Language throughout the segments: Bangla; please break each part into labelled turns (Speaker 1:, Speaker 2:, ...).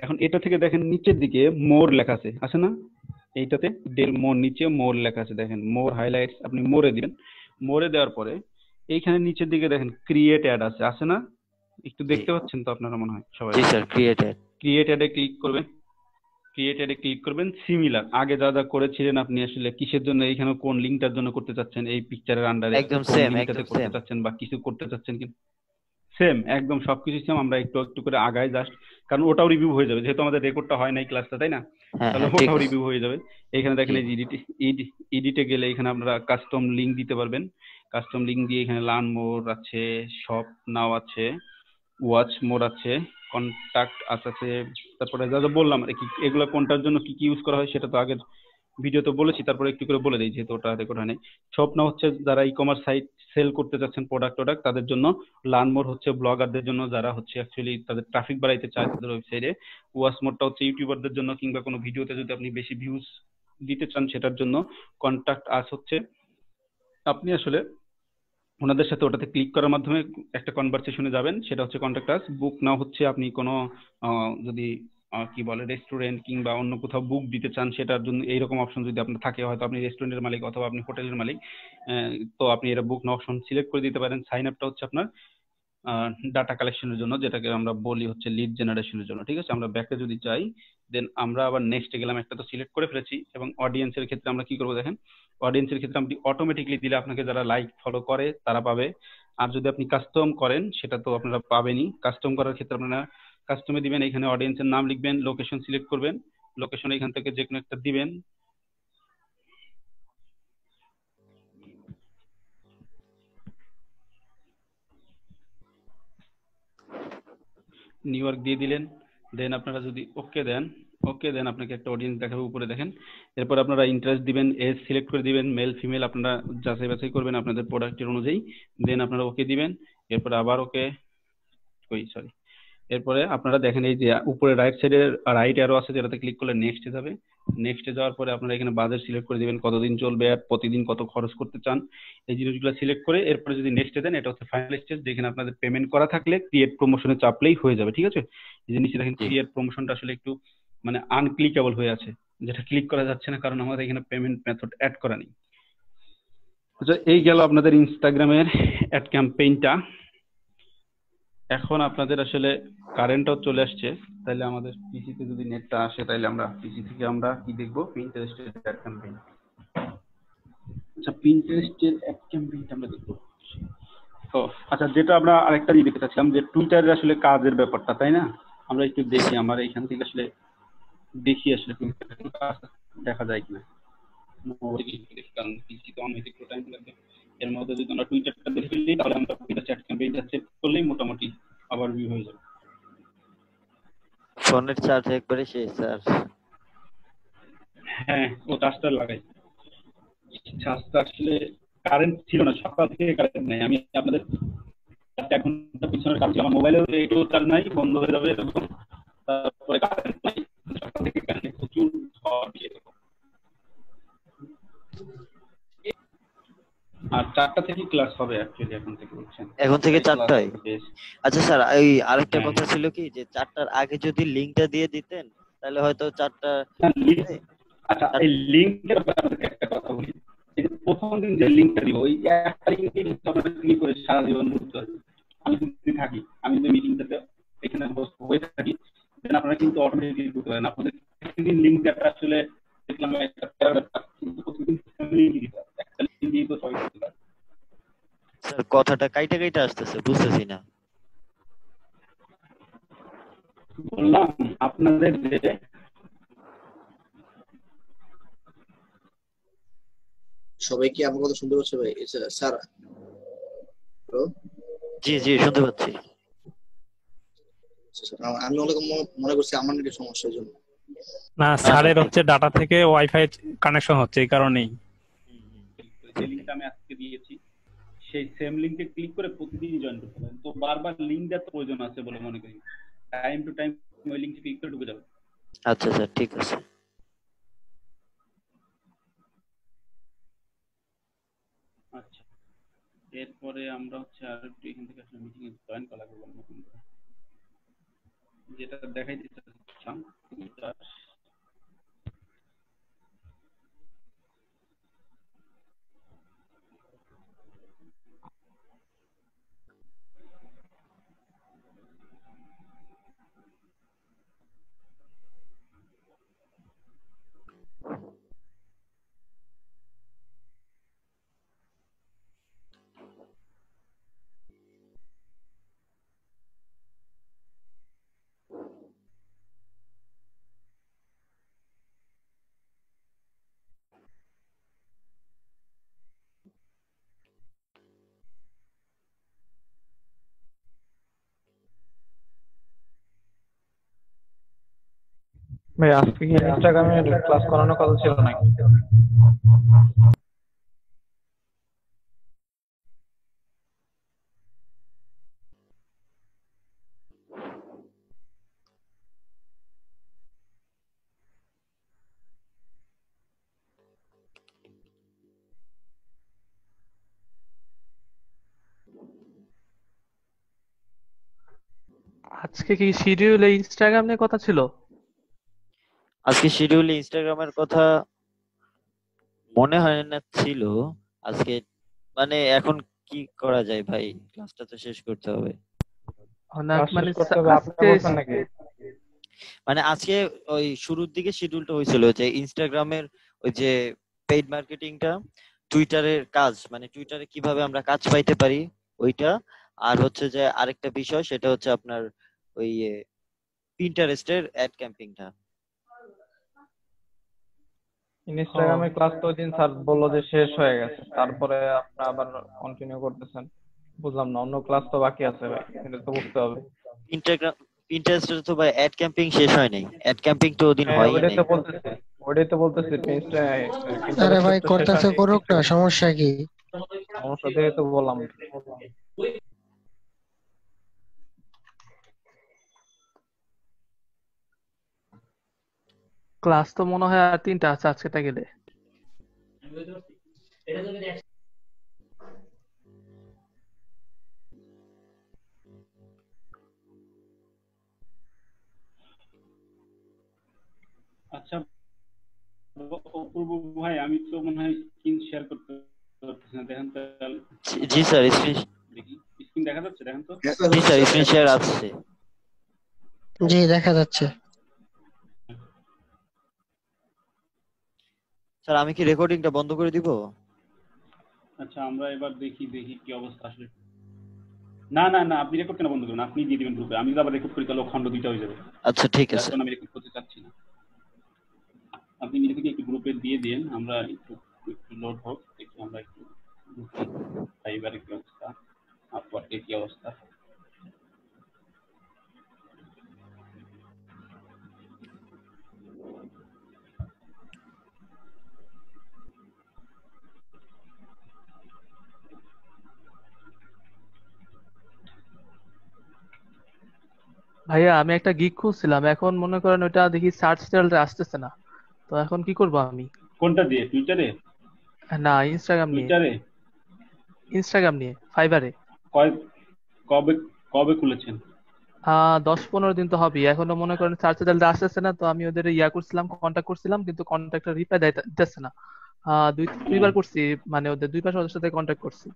Speaker 1: এখন এটা থেকে দেখেন নিচের দিকে মোর লেখা আছে না? এইটাতে ডেল মোর নিচে মোর লেখা আছে, দেখেন মোর হাইলাইটস, আপনি মোরে দিবেন। মোরে দেওয়ার পরে এইখানে নিচের দিকে দেখেন ক্রিয়েট অ্যাড আছে না? একটু
Speaker 2: জি
Speaker 1: দেখতে পাচ্ছেন তো আপনারা মনে হয় সবাই?
Speaker 2: জি স্যার, ক্রিয়েটেড।
Speaker 1: ক্রিয়েট অ্যাডে ক্লিক করবেন। ক্রিয়েট অ্যাডে ক্লিক করবেন, সিমিলার আগে যা যা করেছিলেন আপনি আসলে কিসের জন্য এইখানে কোন লিঙ্কটার জন্য করতে চাচ্ছেন, এই পিকচারের আন্ডারে
Speaker 2: একদম
Speaker 1: কোন
Speaker 2: সেম,
Speaker 1: লিঙ্কটাতে
Speaker 2: একদম
Speaker 1: করতে
Speaker 2: সেম।
Speaker 1: চাচ্ছেন বা কিছু করতে চাচ্ছেন কি, সেম একদম সবকিছু সেম। আমরা একটু একটু করে আগাই জাস্ট, কারণ ওটাও রিভিউ হয়ে যাবে, যেহেতু আমাদের রেকর্ডটা হয় নাই ক্লাসটা, তাই না?
Speaker 2: হ্যাঁ
Speaker 1: তাহলে
Speaker 2: হ্যাঁ, ঠিক
Speaker 1: ওটাও
Speaker 2: আছে।
Speaker 1: রিভিউ হয়ে যাবে। এখানে
Speaker 2: জি
Speaker 1: দেখেন এই যে এডিটে গেলে এখানে আপনারা কাস্টম লিঙ্ক দিতে পারবেন। কাস্টম লিঙ্ক দিয়ে এখানে লার্ন মোর আছে, শপ নাও আছে, ওয়াচ মোর আছে, কন্টাক্ট আছে, তারপরে যা যা বললাম আর কি, এগুলো কোনটার জন্য কি কি ইউজ করা হয় সেটা তো আগের ভিডিওতে বলেছি, তারপরে একটু করে বলে দিই যেহেতু ওটা রেকর্ড হয় নাই। স্বপ্ন হচ্ছে যারা ই কমার্স সাইট সেল করতে চাচ্ছেন প্রোডাক্ট তাদের জন্য। লার্নমোর হচ্ছে ব্লগারদের জন্য, যারা হচ্ছে অ্যাকচুয়ালি তাদের ট্রাফিক বাড়াইতে চায় তাদের ওয়েবসাইটে। ওয়াচমোরটা হচ্ছে ইউটিউবারদের জন্য, কিংবা কোনো ভিডিওতে যদি আপনি বেশি ভিউজ দিতে চান সেটার জন্য। কন্টাক্ট আস হচ্ছে আপনি আসলে ওনাদের সাথে ওটাতে ক্লিক করার মাধ্যমে একটা কনভারসেশনে যাবেন, সেটা হচ্ছে কন্টাক্ট আস। বুক নাও হচ্ছে আপনি কোনো যদি কি বলে রেস্টুরেন্ট কিংবা অন্য কোথাও বুক দিতে চান সেটার জন্য এইরকম অপশন যদি আপনার থাকে, হয়তো আপনি রেস্টুরেন্টের মালিক অথবা আপনি হোটেলের মালিক, তো আপনি এটা বুক নাও অপশন সিলেক্ট করে দিতে পারেন। সাইন আপটা হচ্ছে আপনার ডাটা কালেকশনের জন্য, যেটাকে আমরা বলি হচ্ছে লিড জেনারেশনের জন্য। ঠিক আছে, আমরা ব্যাকে যদি যাই, দেন আমরা আবার নেক্সটে গেলাম, একটা তো সিলেক্ট করে ফেলেছি। এবং অডিয়েন্সের ক্ষেত্রে আমরা কি করবো দেখেন, অডিয়েন্সের ক্ষেত্রে আপনি অটোমেটিকলি দিলে আপনাকে যারা লাইক ফলো করে তারা পাবে। আর যদি আপনি কাস্টম করেন সেটা তো আপনারা পাবেনই। কাস্টম করার ক্ষেত্রে আপনারা কাস্টমে দিবেন, এখানে অডিয়েন্সের নাম লিখবেন, লোকেশন সিলেক্ট করবেন, লোকেশন এখান থেকে যে কোনো একটা দিবেন। নিউ ইয়র্ক দিয়ে দিলেন। দেন আপনারা যদি ওকে দেন আপনাকে একটা অডিয়েন্স দেখাবে উপরে দেখেন। এরপর আপনারা ইন্টারেস্ট দিবেন, এজ সিলেক্ট করে দিবেন, মেল ফিমেল আপনারা যাচাই বাছাই করবেন আপনাদের প্রোডাক্টের অনুযায়ী। দেন আপনারা ওকে দিবেন। এরপর আবার ওকে, ওই সরি, এরপরে আপনারা দেখেন এই যে উপরে রাইট সাইডে রাইট অ্যারো আছে, যেটাতে ক্লিক করলে নেক্সটে যাবে। নেক্সটে যাওয়ার পরে আপনারা এখানে বাজেট সিলেক্ট করে দিবেন, কতদিন চলবে আর প্রতিদিন কত খরচ করতে চান, এই জিনিসগুলো সিলেক্ট করে এরপরে যদি নেক্সটে দেন, এটা হচ্ছে ফাইনাল স্টেজ, যেখানে আপনাদের পেমেন্ট করা থাকলে ক্রিয়েট প্রমোশনে চাপলেই হয়ে যাবে। ঠিক আছে, এই যে নিচে দেখেন
Speaker 2: জি।
Speaker 1: ক্রিয়েট প্রমোশনটা আসলে একটু মানে আনক্লিকেবল হয়ে আছে, যেটা ক্লিক করা যাচ্ছে না কারণ আমাদের এখানে পেমেন্ট মেথড অ্যাড করা নেই। আচ্ছা, এই গেল আপনাদের ইনস্টাগ্রামের অ্যাড ক্যাম্পেইনটা। এখন আপনাদের আসলে কারেন্টও চলে আসছে, তাহলে আমাদের পিসিতে যদি নেটটা আসে তাহলে আমরা পিসি থেকে আমরা কি দেখবো, পিন্টারেস্টের অ্যাড ক্যাম্পেইন। আচ্ছা, পিন্টারেস্টের অ্যাড ক্যাম্পেইনটা আমরা দেখবো। তো আচ্ছা, যেটা আমরা আরেকটা দিয়ে দেখতে চাচ্ছিলাম যে টুইটারের আসলে কাজের ব্যাপারটা, তাই না? আমরা একটু
Speaker 2: জি
Speaker 1: দেখি
Speaker 2: স্যার।
Speaker 1: আমার এখান থেকে আসলে দেখি আসলে টুইটারের কাজ দেখা যায় কিনা। মোবাইলে একটু দেখি, কারণ পিসি তো অন হইতে একটু টাইম লাগবে। এর মধ্যে যদি আমরা টুইটারটা দেখে ফেলি তাহলে আমরা টুইটার চ্যাট ক্যাম্পেইনটা সেট করলেই মোটামুটি আবার ভিউ হয়ে যাবে।
Speaker 2: ফোনের চার্জ একবারে শেষ স্যার।
Speaker 1: হ্যাঁ, ও চার্জটা লাগাই। চার্জটা আসলে কারেন্ট ছিল না, সকাল থেকে কারেন্ট নাই। আমি আপনাদের 1 ঘন্টা পিছনের কাজ, আমার মোবাইলেও একটু চার্জ নাই, বন্ধ হয়ে যাবে এরকম। তারপরে কারেন্ট নাই, সকাল থেকে কারেন্ট প্রচুর ঝড় এরকম। আর 4টা থেকে ক্লাস হবে অ্যাকচুয়ালি, এখন থেকে বলছেন
Speaker 2: এখন থেকে
Speaker 1: 4টায় ক্লাস
Speaker 2: 4টায়?
Speaker 1: হবে বেশ।
Speaker 2: আচ্ছা স্যার, এই আরেকটা
Speaker 1: হ্যাঁ
Speaker 2: কথা ছিল কি, যে 4টার আগে যদি লিঙ্কটা দিয়ে দিতেন তাহলে হয়তো 4টা
Speaker 1: হ্যাঁ, আচ্ছা, এই লিঙ্কের ব্যাপারে আপনাকে একটা কথা বলি। এই যে প্রথম দিন যে লিঙ্কটা দিব, ওই একটা লিঙ্কে কিন্তু আপনারা ক্লিক করে সারা জীবন ঘুরতে পারবেন। আমি যদি থাকি, আমি যদি মিটিংটাতে এখানে host হয়ে থাকি, দেন আপনারা কিন্তু অটোমেটিকলি ঢুকতে পারেন। আপনাদের প্রতিদিন লিঙ্ক দেওয়াটা আসলে দেখলাম একটা প্যারা ব্যাপার, কিন্তু প্রতিদিন লিঙ্ক দিতে হবে, একটা লিঙ্ক দিয়ে তো সবাই করতে পারে।
Speaker 2: স্যার কথাটা কাইটা কাইটা আসতেছে, বুঝতেছি না।
Speaker 1: বললাম আপনাদের যে
Speaker 3: সবাই কি আমার কথা শুনতে পাচ্ছে ভাই? Sir, hello?
Speaker 2: জি জি, শুনতে পাচ্ছি।
Speaker 3: আমি অনেক মনে করছি আমার নাকি সমস্যার জন্য।
Speaker 4: না,
Speaker 2: না না,
Speaker 4: স্যারের
Speaker 2: ঠিক।
Speaker 4: হচ্ছে ডাটা থেকে ওয়াইফাই কানেকশন হচ্ছে, এই কারণেই।
Speaker 1: যে লিঙ্কটা আমি আজকে দিয়েছি, সেই সেম লিঙ্কে ক্লিক করে প্রতিদিনই জয়েন করতে পারেন। তো বারবার লিঙ্ক দেওয়ার তো প্রয়োজন আছে বলে মনে করি, টাইম টু টাইম ওই লিঙ্কে ক্লিক করে ঢুকে যাবে।
Speaker 2: আচ্ছা স্যার, ঠিক আছে।
Speaker 1: আচ্ছা, এরপরে আমরা হচ্ছে আর একটু এখান থেকে আসলে মিটিং এ জয়েন করা লাগবে নতুন করে, যেটা দেখাইতে চাচ্ছি। আচ্ছা, এটা
Speaker 4: ভাই আজকে কি ইনস্টাগ্রামে ক্লাস করানোর কথা ছিল নাকি? আজকে কি শিডিউলে ইনস্টাগ্রাম নিয়ে কথা ছিল?
Speaker 2: আজকে শিডিউলে ইনস্টাগ্রামের কথা মনে হয় না ছিল আজকে। মানে এখন কি করা যায় ভাই, ক্লাসটা তো শেষ করতে হবে।
Speaker 4: না
Speaker 5: ক্লাস শেষ
Speaker 4: মানে
Speaker 5: করতে হবে আপনি
Speaker 4: আজকে
Speaker 5: বলছেন নাকি?
Speaker 2: মানে আজকে ওই শুরুর দিকে শিডিউলটা হয়েছিল যে ইনস্টাগ্রামের ওই যে পেইড মার্কেটিংটা, টুইটারের কাজ, মানে টুইটারে কিভাবে আমরা কাজ পাইতে পারি ওইটা। আর হচ্ছে যে আরেকটা বিষয় সেটা হচ্ছে আপনার ওই পিন্টারেস্টের অ্যাড ক্যাম্পিংটা।
Speaker 5: ইনস্টাগ্রামে ক্লাস তো ওই দিন স্যার বললো যে শেষ হয়ে গেছে, তারপরে আপনি আবার কন্টিনিউ করতেছেন। বুঝলাম না, অন্য ক্লাস তো বাকি আছে ভাই, এটা তো বুঝতে হবে।
Speaker 2: ইনস্টাগ্রাম পিন্টারেস্টের তো ভাই অ্যাড ক্যাম্পিং শেষ হয় নাই, অ্যাড ক্যাম্পিং তো ওদিন
Speaker 5: হ্যাঁ
Speaker 2: হয়ই
Speaker 5: ওইটাই
Speaker 2: নাই।
Speaker 5: তো বলতেছি, ওইটাই তো বলতেছি
Speaker 6: আরে ভাই
Speaker 5: পিন্টারেস্টের তো শেষ
Speaker 6: করতেছে
Speaker 5: হয়নি।
Speaker 6: করুক না, সমস্যা কি?
Speaker 5: সমস্যা থেকে তো বললাম।
Speaker 4: ক্লাস তো মনে হয় আর 3টা আছে আজকেটা গেলে।
Speaker 1: আচ্ছা অপূর্ব ভাই, আমি তো মনে হয় স্ক্রিন শেয়ার করতে পারতেছি না, দেখেন তো।
Speaker 2: জি স্যার, স্ক্রিন,
Speaker 1: দেখি স্ক্রিন দেখা যাচ্ছে, দেখেন তো।
Speaker 2: জি স্যার স্ক্রিন শেয়ার আছে।
Speaker 6: জি দেখা যাচ্ছে।
Speaker 2: স্যার আমি কি রেকর্ডিংটা বন্ধ করে দিব?
Speaker 1: আচ্ছা আমরা এবার দেখি দেখি কি অবস্থা আসলে। না না না, আপনি রেকর্ড কেন বন্ধ করবেন, আপনি দিয়ে দিবেন গ্রুপে, আমি যদি আবার রেকর্ড করি তাহলে খন্ড 2টা হয়ে যাবে।
Speaker 2: আচ্ছা ঠিক
Speaker 1: যার
Speaker 2: আছে।
Speaker 1: কারণে আমি রেকর্ড করতে চাচ্ছি না। আপনি নিজে থেকে একটু গ্রুপে দিয়ে দিন, আমরা একটু একটু লোড হোক, দেখি আমরা একটু ঢুকি। ফাইবারের কি অবস্থা, আপওয়ার্কের কি অবস্থা।
Speaker 4: ভাইয়া আমি একটা গিগ খুঁজছিলাম, এখন মনে করেন ওটা দেখি সার্চ রেজাল্টে আসতেছে না। তো এখন কি করব আমি?
Speaker 1: কোনটা দিয়ে, টুইটারে?
Speaker 4: না, ইনস্টাগ্রাম নিয়ে।
Speaker 1: টুইটারে
Speaker 4: ইনস্টাগ্রাম নিয়ে, ফাইবারে।
Speaker 1: কয় কবে কবে খুলেছেন?
Speaker 4: 10-15 দিন তো হবে, এখনো মনে করেন সার্চ রেজাল্ট আসতেছে না। তো আমি ওদের করছিলাম, কন্ট্যাক্ট করছিলাম, কিন্তু কন্ট্যাক্টের রিপ্লাই দিতেছে না। দুইবার করছি, মানে ওদের 2 সদস্যের সাথে কন্ট্যাক্ট করছি।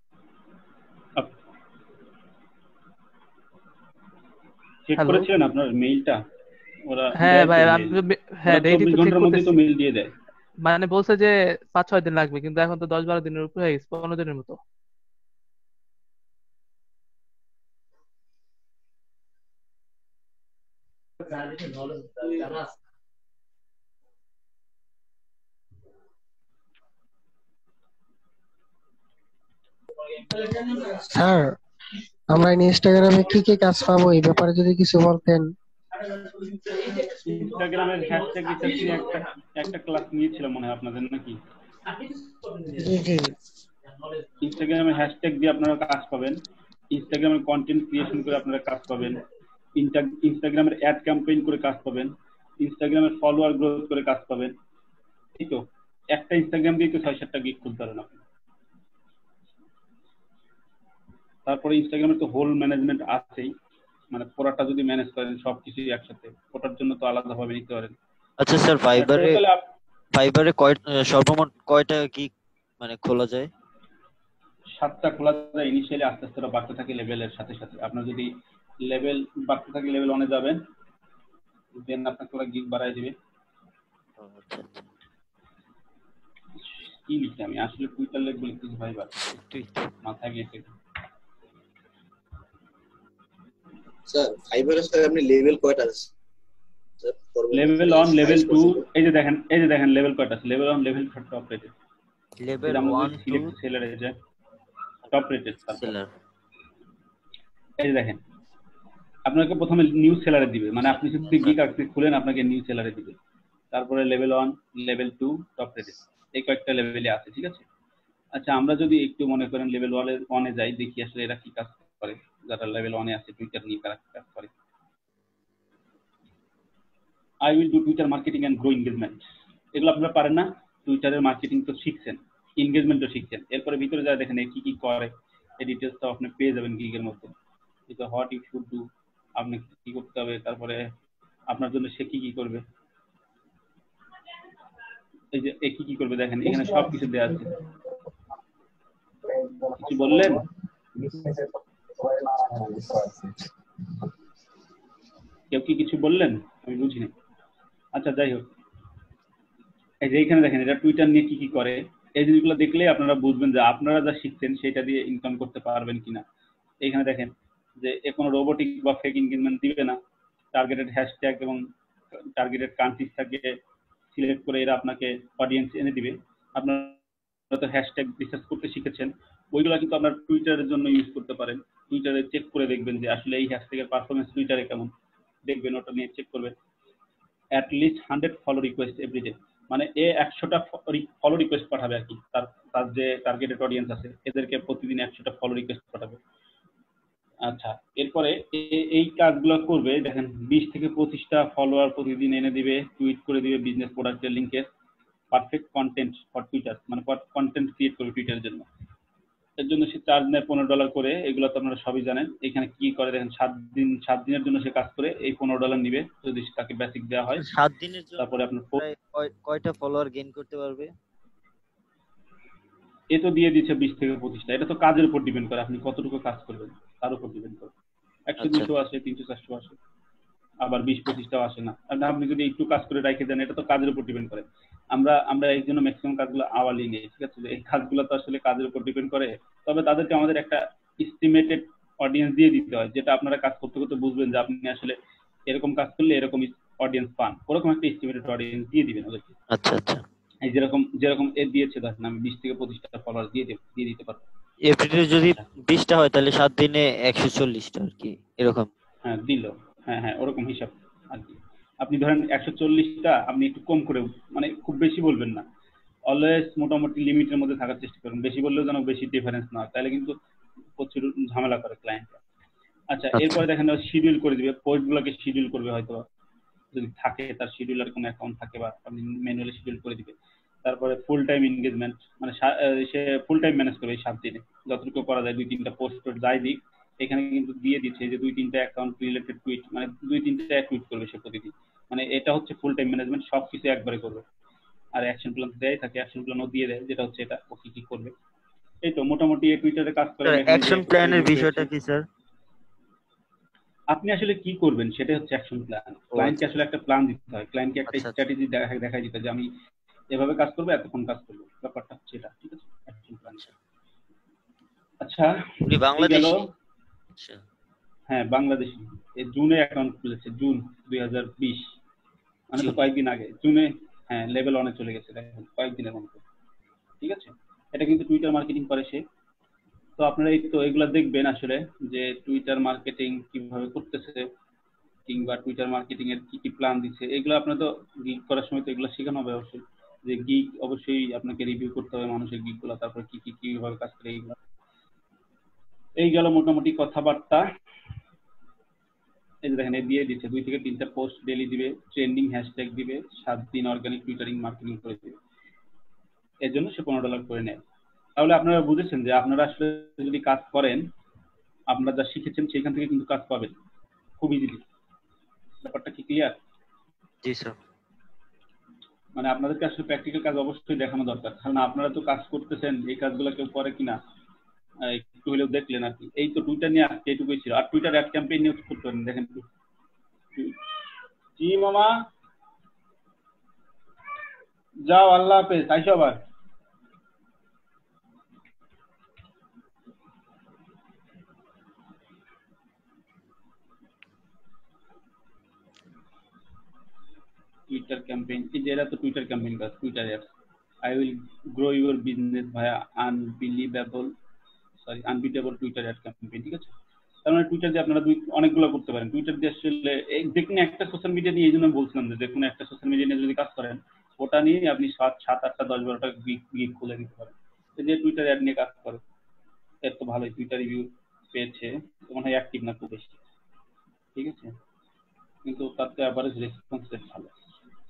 Speaker 1: Check
Speaker 4: hello.
Speaker 1: করেছিলেন আপনার মেইলটা? ওরা
Speaker 4: হ্যাঁ
Speaker 1: দেয় তো
Speaker 4: ভাই,
Speaker 1: মেইল,
Speaker 4: হ্যাঁ
Speaker 1: ওরা
Speaker 4: ডেইলি
Speaker 1: 24
Speaker 4: তো চেক
Speaker 1: ঘন্টার মধ্যেই তো
Speaker 4: করতেছি।
Speaker 1: মেইল দিয়ে দেয়।
Speaker 4: মানে বলছে যে 5-6 দিন লাগবে, কিন্তু এখন তো 10-12 দিনের উপরে হয়ে গেছে, 15 দিনের মতো।
Speaker 6: স্যার, আমরা ইনস্টাগ্রামে কি কি কাজ পাবো এই ব্যাপারে যদি কিছু বলতেন।
Speaker 1: ইনস্টাগ্রামের হ্যাশট্যাগ রিসার্চ নিয়ে একটা একটা ক্লাস নিয়েছিলাম মনে হয় আপনাদের, নাকি?
Speaker 6: জি জি।
Speaker 1: ইনস্টাগ্রামের হ্যাশট্যাগ দিয়ে আপনারা কাজ পাবেন, ইনস্টাগ্রামের কন্টেন্ট ক্রিয়েশন করে আপনারা কাজ পাবেন, ইনস্টাগ্রামের অ্যাড ক্যাম্পেইন করে কাজ পাবেন, ইনস্টাগ্রামের ফলোয়ার গ্রোথ করে কাজ পাবেন। এই তো একটা ইনস্টাগ্রাম দিয়ে তো 6-7টা গিগ খুলতে পারেন আপনি। তারপরে ইনস্টাগ্রামের তো হোল ম্যানেজমেন্ট আছেই, মানে পুরাটা যদি ম্যানেজ করেন সবকিছু একসাথে, ওটার জন্য তো আলাদাভাবে নিতে পারেন।
Speaker 2: আচ্ছা স্যার, ফাইবারে
Speaker 1: টোটাল
Speaker 2: ফাইবারে সর্বমোট কয়টা গিগ মানে খোলা যায়?
Speaker 1: 7টা খোলা যায় ইনিশিয়ালি, আস্তে আস্তে ওটা বাড়তে থাকে লেভেলের সাথে সাথে। আপনার যদি লেভেল বাড়তে থাকে, লেভেল 1 যাবেন, দেন আপনাকে ওরা গিগ বাড়ায় দিবে।
Speaker 2: আচ্ছা আচ্ছা,
Speaker 1: কি লিখি আমি আসলে টুইটার লিখবো লিখতেছি ভাইবার,
Speaker 2: টুইটার।
Speaker 1: মাথায় গেছে।
Speaker 3: স্যার ফাইবারে স্যার আপনি লেভেল কয়টা আছে স্যার?
Speaker 1: লেভেল 1, লেভেল 2, এই যে দেখেন লেভেল কয়টা আছে। Level 1 level top rated,
Speaker 2: level
Speaker 1: আমরা
Speaker 2: 1
Speaker 1: যদি
Speaker 2: 2
Speaker 1: সিলেক্ট সেলারে যাই টপ রেটেড, তারপর
Speaker 2: সেলার।
Speaker 1: এই যে দেখেন আপনাকে প্রথমে নিউ সেলারে দিবে, মানে আপনি যদি গিগ আজকে খুলেন আপনাকে নিউ সেলারে দিবে। তারপরে লেভেল 1, লেভেল 2, টপ রেটেড, এই কয়েকটা লেভেলে আছে, ঠিক আছে। আচ্ছা, আমরা যদি একটু মনে করেন লেভেল 1 এ যাই, দেখি আসলে এরা কি কাজ করে, যারা লেভেল 1 এ আছে টুইটার নিয়ে কারা কি কাজ করে। I will do Twitter marketing and grow engagement, এগুলো আপনারা পারেন না? টুইটারের মার্কেটিং তো শিখছেন, এনগেজমেন্টও শিখছেন, এরপরে ভিতরে যা দেখেন কি কি করে এই ডিটেলসটা আপনি পেয়ে যাবেন গিগের মধ্যে। এটা হোয়াট ইউ শুড ডু, আপনি কি করতে হবে, তারপরে আপনার জন্য সে কি কি করবে, এই যে এ কি কি করবে দেখেন এখানে সব কিছু দেওয়া আছে। কিছু বললেন? কেউ কি কিছু বললেন? আমি বুঝিনি। আচ্ছা যাই হোক, এই যে এইখানে দেখেন এটা টুইটার নিয়ে কি কি করে, এই জিনিসগুলো দেখলে আপনারা বুঝবেন যে আপনারা যা শিখছেন সেটা দিয়ে ইনকাম করতে পারবেন কিনা। এইখানে দেখেন যে এ কোনো রোবোটিক বা ফেক এনগেজমেন্ট দিবে না, টার্গেটেড হ্যাশট্যাগ এবং টার্গেটেড কান্ট্রিজ থেকে সিলেক্ট করে এরা আপনাকে অডিয়েন্স এনে দিবে। আপনারা তো হ্যাশট্যাগ রিসার্চ করতে শিখেছেন, ওইগুলো কিন্তু আপনার টুইটারের জন্য ইউজ করতে পারেন। টুইটারে চেক করে দেখবেন যে আসলে এই হ্যাশট্যাগের পারফরমেন্স টুইটারে কেমন, দেখবেন ওটা নিয়ে চেক করবেন। At least 100 follow request everyday, মানে এ 100টা ফলো রিকোয়েস্ট পাঠাবে আর কি, তার যে টার্গেটেড অডিয়েন্স আছে এদেরকে প্রতিদিন 100টা ফলো রিকোয়েস্ট পাঠাবে। আচ্ছা, এরপরে এই কাজগুলো করবে দেখেন 20 থেকে 25টা ফলোয়ার প্রতিদিন এনে দিবে, টুইট করে দিবে বিজনেস প্রোডাক্টের লিঙ্কে, পারফেক্ট কন্টেন্ট ফর টুইটার, মানে কন্টেন্ট ক্রিয়েট করবে টুইটারের জন্য। এর জন্য সে চার্জ নেয় $15 করে, এগুলো তো আপনারা সবই জানেন। এখানে কি করে দেখেন 7 দিনের জন্য সে কাজ করে, এই $15 নিবে যদি তাকে বেসিক দেওয়া হয়।
Speaker 2: 7 দিনের জন্য
Speaker 1: তারপরে আপনার
Speaker 2: কয়টা ফলোয়ার গেইন করতে পারবে?
Speaker 1: এ তো দিয়ে দিচ্ছে 20 থেকে 25টা, এটা তো কাজের উপর ডিপেন্ড করে, আপনি কতটুকু কাজ করবেন তার উপর ডিপেন্ড করে। 100 200 আসে, 300 400 আসে, আবার 20-25টাও আসে না। আপনি যদি একটু কাজ করে রেখে দেন, এটা তো কাজের উপর ডিপেন্ড করে। আমরা এই জন্য ম্যাক্সিমাম কাজগুলো আওয়ারলি নিই, ঠিক আছে। এই কাজগুলো তো আসলে কাজের উপর ডিপেন্ড করে, তবে তাদেরকে আমাদের একটা এস্টিমেটেড অডিয়েন্স দিয়ে দিতে হয়, যেটা আপনারা কাজ করতে করতে বুঝবেন যে আপনি আসলে এরকম কাজ করলে এরকম অডিয়েন্স পান, ওরকম একটা এস্টিমেটেড অডিয়েন্স দিয়ে দিবেন ওদেরকে।
Speaker 2: আচ্ছা আচ্ছা,
Speaker 1: এই যেরকম এর দিয়েছে ধরেন আমি 20 থেকে 25টা ফলোয়ার দিয়ে দিতে পারবো।
Speaker 2: এভরিডে যদি 20টা হয় তাহলে 7 দিনে 140টা আর কি, এরকম।
Speaker 1: হ্যাঁ দিল, হ্যাঁ ওরকম হিসাব আর কি। আপনি ধরেন 140টা, আপনি একটু কম করে, মানে খুব বেশি বলবেন না, অলওয়েজ মোটামুটি লিমিটের মধ্যে থাকার চেষ্টা করুন। বেশি বললেও যেন বেশি ডিফারেন্স না হয়, তাহলে কিন্তু প্রচুর ঝামেলা করে ক্লায়েন্ট। আচ্ছা, এরপরে দেখেন শিডিউল করে দিবে, পোস্টগুলোকে শিডিউল করবে, হয়তো যদি থাকে তার শিডিউলার কোনো অ্যাকাউন্ট থাকে, বা আপনি ম্যানুয়ালি শিডিউল করে দিবে। তারপরে ফুল টাইম এনগেজমেন্ট, মানে সে ফুল টাইম ম্যানেজ করবে এই 7 দিনে, যতটুকু করা যায় 2-3টা পোস্ট যাই দিক। এখানে কিন্তু দিয়ে দিচ্ছে যে 2-3টা অ্যাকাউন্ট রিলেটেড টুইট, মানে 2-3টা টুইট করবে সে প্রতিদিন, মানে এটা হচ্ছে ফুল টাইম ম্যানেজমেন্ট, সবকিছু একবারে করবে। আর অ্যাকশন প্ল্যান দেয় থাকে, অ্যাকশন প্ল্যানও দিয়ে দেয়, যেটা হচ্ছে এটা ও কি কি করবে। এই তো মোটামুটি এই টুইটারে কাজ করে।
Speaker 2: অ্যাকশন প্ল্যানের বিষয়টা কি স্যার?
Speaker 1: আপনি আসলে কি করবেন সেটা হচ্ছে অ্যাকশন প্ল্যান। ক্লায়েন্টকে আসলে একটা প্ল্যান দিতে হয়, ক্লায়েন্টকে একটা স্ট্র্যাটেজি দেখাই দিতে হয় যে আমি এভাবে কাজ করবো, এতক্ষণ কাজ করবো, ব্যাপারটা হচ্ছে এটা, ঠিক আছে, অ্যাকশন প্ল্যান। আচ্ছা,
Speaker 2: উনি বাংলাদেশী?
Speaker 1: হ্যাঁ বাংলাদেশী, এই জুনে অ্যাকাউন্ট খুলেছে, জুন 2020, মানে তো কয়েকদিন আগে জুনে। হ্যাঁ লেভেল 1 চলে গেছে কয়েকদিনের মধ্যে, ঠিক আছে। এটা কিন্তু টুইটার মার্কেটিং করে সে। তো আপনারা এই তো এগুলা দেখবেন আসলে যে টুইটার মার্কেটিং কিভাবে করতেছে, কিংবা টুইটার মার্কেটিং এর কি কি প্ল্যান দিচ্ছে, এগুলো আপনার তো গিগ করার সময় তো এগুলো শেখানো হবে অবশ্যই, যে গিগ অবশ্যই আপনাকে রিভিউ করতে হবে মানুষের গিগ গুলো, তারপর কি কি কিভাবে কাজ করে এইগুলো। এই গেল মোটামুটি কথাবার্তা। এই যে দেখেন দিয়ে দিচ্ছে 2 থেকে 3টা পোস্ট ডেইলি দিবে, ট্রেন্ডিং হ্যাশট্যাগ দিবে, 7 দিন অর্গানিক টুইটারিং মার্কেটিং করে দিবে, এর জন্য সে $15 করে নেয়। তাহলে আপনারা বুঝেছেন যে আপনারা আসলে যদি কাজ করেন, আপনারা যা শিখেছেন সেখান থেকে কিন্তু কাজ পাবেন। খুব ইজিলি। ব্যাপারটা কি ক্লিয়ার?
Speaker 2: জি স্যার।
Speaker 1: মানে আপনাদেরকে আসলে প্র্যাকটিক্যাল কাজ অবশ্যই দেখানো দরকার, কারণ আপনারা তো কাজ করতেছেন, এই কাজগুলো কেউ করে কিনা একটু হলেও দেখলেন আর কি। এই তো টুইটার নিয়ে আজকে এইটুকুই ছিল, আর টুইটার অ্যাড ক্যাম্পেইন নিয়ে করতে পারেন। দেখেন জি মামা, যাও, আল্লাহ হাফেজ, আইসো আবার। টুইটার ক্যাম্পেইন, এই যে এরা তো টুইটার ক্যাম্পেইন কাজ, Twitter ads. I will grow your business via unbeatable Twitter ad campaign, ঠিক আছে? তার মানে টুইটার দিয়ে আপনারা অনেকগুলো করতে পারেন। টুইটার দিয়ে আসলে যে কোনো একটা সোশ্যাল মিডিয়া নিয়ে, এই জন্য বলছিলাম যে কোনো একটা সোশ্যাল মিডিয়া নিয়ে যদি কাজ করেন, ওটা নিয়ে আপনি 7, 8টা 10, 12টা গিগ খুলে দিতে পারেন। যে টুইটার অ্যাড নিয়ে কাজ করে এর তো ভালোই টুইটার রিভিউ পেয়েছে, মনে হয় অ্যাক্টিভ না খুব বেশি, ঠিক আছে? কিন্তু তাতে অ্যাভারেজ রেসপন্স রেট ভালো।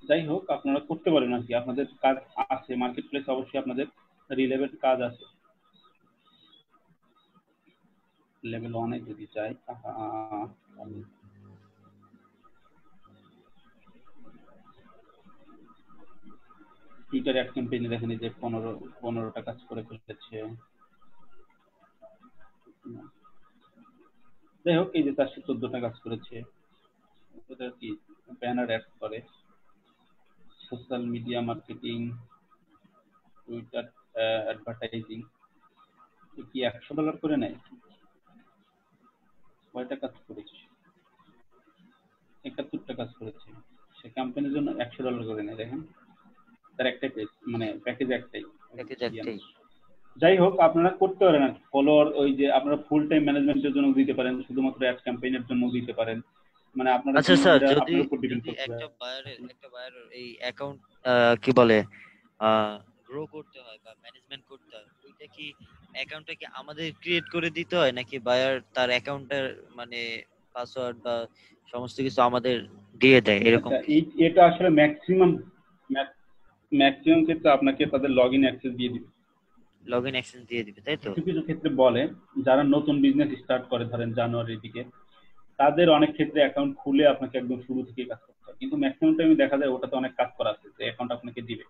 Speaker 1: যাই হোক, আপনারা করতে পারেন আর কি, আপনাদের কাজ আছে মার্কেট প্লেস, অবশ্যই আপনাদের রিলেভেন্ট কাজ আছে। লেভেল 1-এ যদি যাই, টুইটার অ্যাড ক্যাম্পেইনে দেখেন যে 15টা কাজ করে ফেলেছে। যাই হোক, এই যে 414টা কাজ করেছে। এটা কি ব্যানার অ্যাড করে, social media marketing, Twitter advertising, কি $100 করে নেয়? কয়টা কাজ করেছে? 71টা কাজ করেছে। সে ক্যাম্পেইনের জন্য $100 করে নেয়। দেখেন, তার একটাই পেজ, মানে প্যাকেজ একটাই। যাই হোক, আপনারা করতে পারেন আর ফলোয়ার, ওই যে আপনারা ফুল টাইম ম্যানেজমেন্টের জন্য দিতে পারেন, শুধুমাত্র অ্যাড ক্যাম্পেইনের জন্য দিতে পারেন। মানে আপনারা
Speaker 2: আচ্ছা স্যার, যদি
Speaker 1: আপনার উপর ডিপেন্ড করতে
Speaker 2: একটা
Speaker 1: পারে।
Speaker 2: বায়ারের এই অ্যাকাউন্ট কি বলে গ্রো করতে হয় বা ম্যানেজমেন্ট করতে হয়, ওইটা কি অ্যাকাউন্টটা কি আমাদের ক্রিয়েট করে দিতে হয়, নাকি বায়ার তার অ্যাকাউন্টের মানে পাসওয়ার্ড বা সমস্ত কিছু আমাদের দিয়ে দেয় এরকম
Speaker 1: আচ্ছা,
Speaker 2: কিছু?
Speaker 1: এটা আসলে ম্যাক্সিমাম ক্ষেত্রে আপনাকে তাদের লগইন অ্যাক্সেস দিয়ে দিবে।
Speaker 2: লগইন অ্যাক্সেস দিয়ে দিবে, তাই তো?
Speaker 1: কিছু কিছু ক্ষেত্রে বলে, যারা নতুন বিজনেস স্টার্ট করে, ধরেন জানুয়ারির দিকে, তাদের অনেক ক্ষেত্রে অ্যাকাউন্ট খুলে আপনাকে একদম শুরু থেকে কাজ করতে হয়। কিন্তু ম্যাক্সিমাম টাইমে দেখা যায় ওটাতে অনেক কাজ করা আছে, যে অ্যাকাউন্ট আপনাকে দিবে,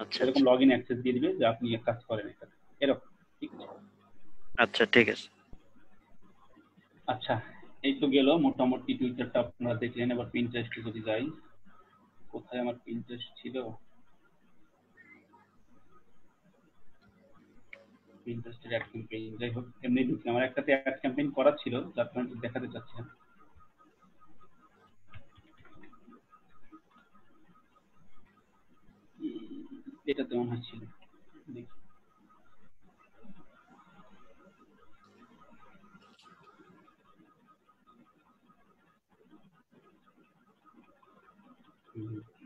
Speaker 2: আচ্ছা
Speaker 1: এরকম
Speaker 2: আচ্ছা
Speaker 1: লগইন অ্যাক্সেস দিয়ে দিবে যে আপনি কাজ করেন এখানে, এরকম, ঠিক আছে?
Speaker 2: আচ্ছা, ঠিক আছে।
Speaker 1: আচ্ছা, এই তো গেল মোটামুটি টুইটারটা আপনারা দেখলেন। এবার পিন্টারেস্টে যদি যাই, কোথায় আমার পিন্টারেস্ট ছিল? পিন্টারেস্টের অ্যাড ক্যাম্পেইন, যাই হোক, এমনি ঢুকছি। আমার একটাতে অ্যাড ক্যাম্পেইন করা ছিল, যার কারণে দেখাতে চাচ্ছিলাম। এটাতে মনে হয় ছিল, দেখি।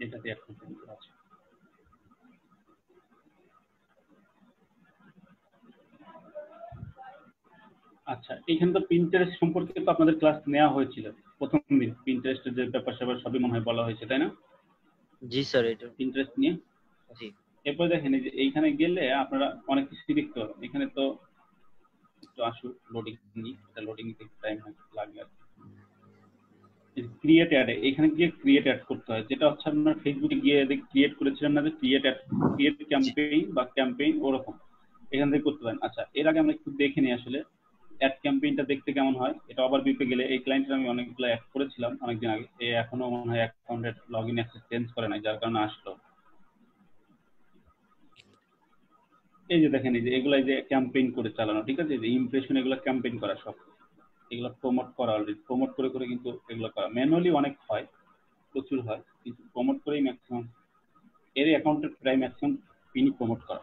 Speaker 1: এটাতে অ্যাড ক্যাম্পেইন করা আছে। আচ্ছা, এখানে তো পিন্টারেস্ট সম্পর্কে তো আপনাদের ক্লাস নেওয়া হয়েছিল প্রথম দিন। পিন্টারেস্টের যে ব্যাপার স্যাপার সবই মনে হয় বলা হয়েছে, তাই না?
Speaker 2: জি স্যার, এটা
Speaker 1: পিন্টারেস্ট নিয়ে।
Speaker 2: জি।
Speaker 1: এরপর দেখেন, এই যে এইখানে গেলে আপনারা অনেক কিছু দেখতে পাবেন। এখানে তো একটু আসুক, লোডিং নিই, এটা লোডিং নিতে টাইম লাগে আর ক্রিয়েট অ্যাড, এখানে গিয়ে ক্রিয়েট অ্যাড করতে হয়, যেটা হচ্ছে আপনার ফেসবুকে গিয়ে ক্রিয়েট করেছিলেন না, যে ক্রিয়েট ক্যাম্পেইন বা ক্যাম্পেইন, ওরকম এখান থেকে করতে পারেন। আচ্ছা, এর আগে আমরা একটু দেখে নিই আসলে অ্যাড ক্যাম্পেইনটা দেখতে কেমন হয়। এটা আবার বিপে গেলে, এই ক্লায়েন্টের আমি অনেকগুলো অ্যাড করেছিলাম অনেকদিন আগে, এখনো মনে হয় অ্যাকাউন্টের লগইন অ্যাক্সেস চেঞ্জ করে নাই, যার কারণে আসলো। এই যে দেখেন, এই যে এগুলাই যে ক্যাম্পেইন করে চালানো, ঠিক আছে? যে ইমপ্রেশন, এগুলো ক্যাম্পেইন করা সব, এগুলো প্রমোট করা, অলরেডি প্রমোট করে করে কিন্তু এগুলো করা। ম্যানুয়ালি অনেক হয়, প্রচুর হয়, কিন্তু প্রমোট করেই ম্যাক্সিমাম, এর অ্যাকাউন্টের প্রায় ম্যাক্সিমাম পিনই প্রমোট করা,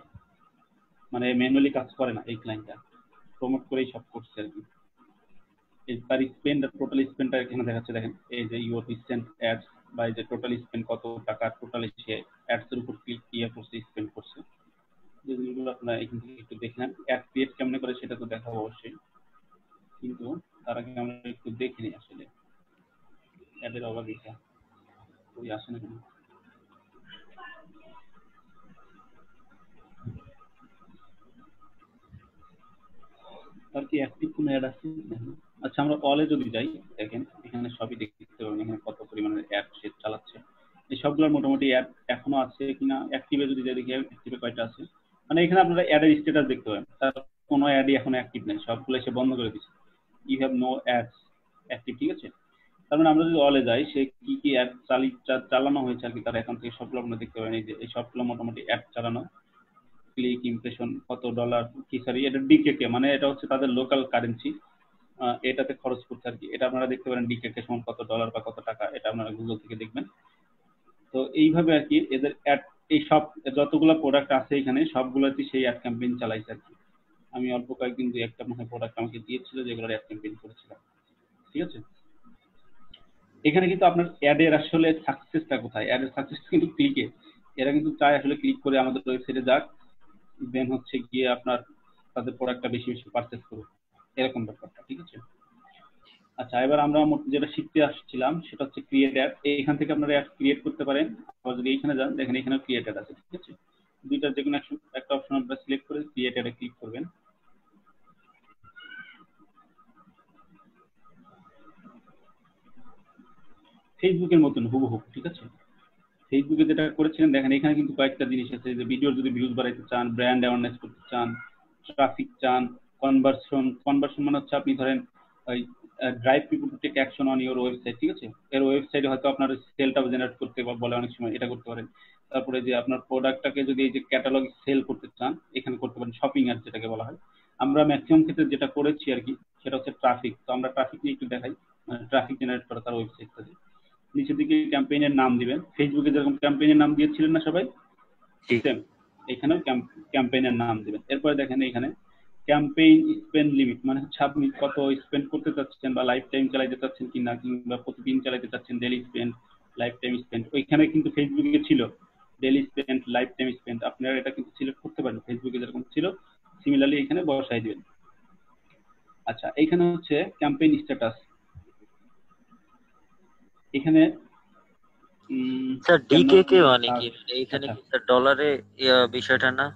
Speaker 1: মানে ম্যানুয়ালি কাজ করে না এই ক্লায়েন্টটা, প্রমোট করেই সব করছে আর কি। তার স্পেন্ড, টোটাল স্পেন্ডটা এখানে দেখাচ্ছে, দেখেন এই যে ইউর রিসেন্ট অ্যাডস, বা এই যে টোটাল স্পেন্ড, কত টাকা টোটাল সে অ্যাডস এর উপর ক্লিক করছে, স্পেন্ড করছে। যেগুলো আপনারা এখান থেকে একটু দেখে নেন। অ্যাড ক্রিয়েট কেমনে করে সেটা তো দেখাবো অবশ্যই, কিন্তু তার আগে আমরা একটু দেখে নিই আসলে অ্যাডের অভাবিকা ওই আসে না কেন। আর কি অ্যাক্টিভ কোনো অ্যাড আছে? আচ্ছা, আমরা অলে যদি যাই, দেখেন এখানে সবই দেখতে পাবেন এখানে কত পরিমাণের অ্যাড সে চালাচ্ছে। এই সবগুলোর মোটামুটি অ্যাড এখনো আছে কিনা, অ্যাক্টিভে যদি যাই দেখি অ্যাক্টিভে কয়টা আছে। মানে এখানে আপনারা অ্যাডের স্ট্যাটাস দেখতে পাবেন, তার কোনো অ্যাডই এখনো অ্যাক্টিভ নেই, সবগুলো সে বন্ধ করে দিচ্ছে। You have no ads active, ঠিক আছে। তার মানে আমরা যদি অলে যাই, সে কি কি অ্যাড চালানো হয়েছে আর কি তার অ্যাকাউন্ট থেকে সবগুলো আপনারা দেখতে পাবেন। এই যে এই সবগুলো মোটামুটি অ্যাড চালানো, ক্লিক, ইমপ্রেশন, কত ডলার কি, সরি এটা ডিকেকে, মানে এটা হচ্ছে তাদের লোকাল কারেন্সি, এটাতে খরচ করছে আর কি। এটা আপনারা দেখতে পারেন ডিকেকে সমান কত ডলার বা কত টাকা, এটা আপনারা গুগল থেকে দেখবেন। তো এইভাবে আর কি এদের অ্যাড, এই সব যতগুলো প্রোডাক্ট আছে এখানে সবগুলোতে সেই অ্যাড ক্যাম্পেইন চালাইছে আর কি। আমি অল্প কয়েকদিন দুই একটা মনে প্রোডাক্ট আমাকে দিয়েছিল যেগুলোর অ্যাড ক্যাম্পেইন করেছিলাম, ঠিক আছে। এখানে কিন্তু আপনার অ্যাডের আসলে সাকসেসটা কোথায়? অ্যাডের সাকসেস কিন্তু ক্লিকে, এরা কিন্তু চায় আসলে ক্লিক করে আমাদের ওয়েবসাইটে যাক, দেন হচ্ছে গিয়ে আপনার তাদের প্রোডাক্টটা বেশি বেশি পারচেস করুক, এরকম ব্যাপারটা, ঠিক আছে। আচ্ছা, এবার আমরা যেটা শিখতে আসছিলাম সেটা হচ্ছে ক্রিয়েট অ্যাড। এখান থেকে আপনারা অ্যাড ক্রিয়েট করতে পারেন। আবার যদি এইখানে যান, দেখেন এখানে ক্রিয়েট অ্যাড আছে, ঠিক আছে। দুইটা যে কোনো একটা অপশন আপনারা সিলেক্ট করে ক্রিয়েট অ্যাডে ক্লিক করবেন। ফেসবুকের মতন হুবহু, ঠিক আছে। ফেসবুকে যেটা করেছিলেন দেখেন এখানে কিন্তু কয়েকটা জিনিস আছে, যে ভিডিওর যদি ভিউজ বাড়াইতে চান, ব্র্যান্ড অ্যাওয়ারনেস করতে চান, ট্রাফিক চান, কনভার্সন মানে হচ্ছে আপনি ধরেন ওই drive people to take action on your website, ঠিক আছে। এর ওয়েবসাইটে হয়তো আপনার সেলটা জেনারেট করতে বলে অনেক সময়, এটা করতে পারেন। তারপরে যে আপনার প্রোডাক্টটাকে যদি এই যে ক্যাটালগ সেল করতে চান, এখানে করতে পারেন। শপিং অ্যাড যেটাকে বলা হয়, আমরা ম্যাক্সিমাম ক্ষেত্রে যেটা করেছি আর কি সেটা হচ্ছে ট্রাফিক। তো আমরা ট্রাফিক নিয়ে একটু দেখাই, মানে ট্রাফিক জেনারেট করা তার ওয়েবসাইটটাতে। নিচের দিকে ক্যাম্পেইনের নাম দিবেন, ফেসবুকে যেরকম ক্যাম্পেইনের নাম দিয়েছিলেন না সবাই, সেম এখানেও ক্যাম্পেইনের নাম দিবেন। এরপরে দেখেন এখানে ক্যাম্পেইন স্পেন্ড লিমিট, মানে হচ্ছে আপনি কত স্পেন্ড করতে চাচ্ছেন, বা লাইফ টাইম চালাইতে চাচ্ছেন কিনা, কিংবা প্রতিদিন চালাইতে চাচ্ছেন, daily spend, life time spend. ওইখানে কিন্তু ফেসবুকে ছিল daily spend, life time spend, আপনারা এটা কিন্তু সিলেক্ট করতে পারেন, ফেসবুকে যেরকম ছিল সিমিলারলি এখানে বসাই দিবেন। আচ্ছা, এইখানে হচ্ছে ক্যাম্পেইন স্ট্যাটাস। এখানে
Speaker 2: স্যার ডিকেকে মানে কি, মানে এখানে
Speaker 1: আচ্ছা
Speaker 2: কি স্যার ডলারে বিষয়টা না?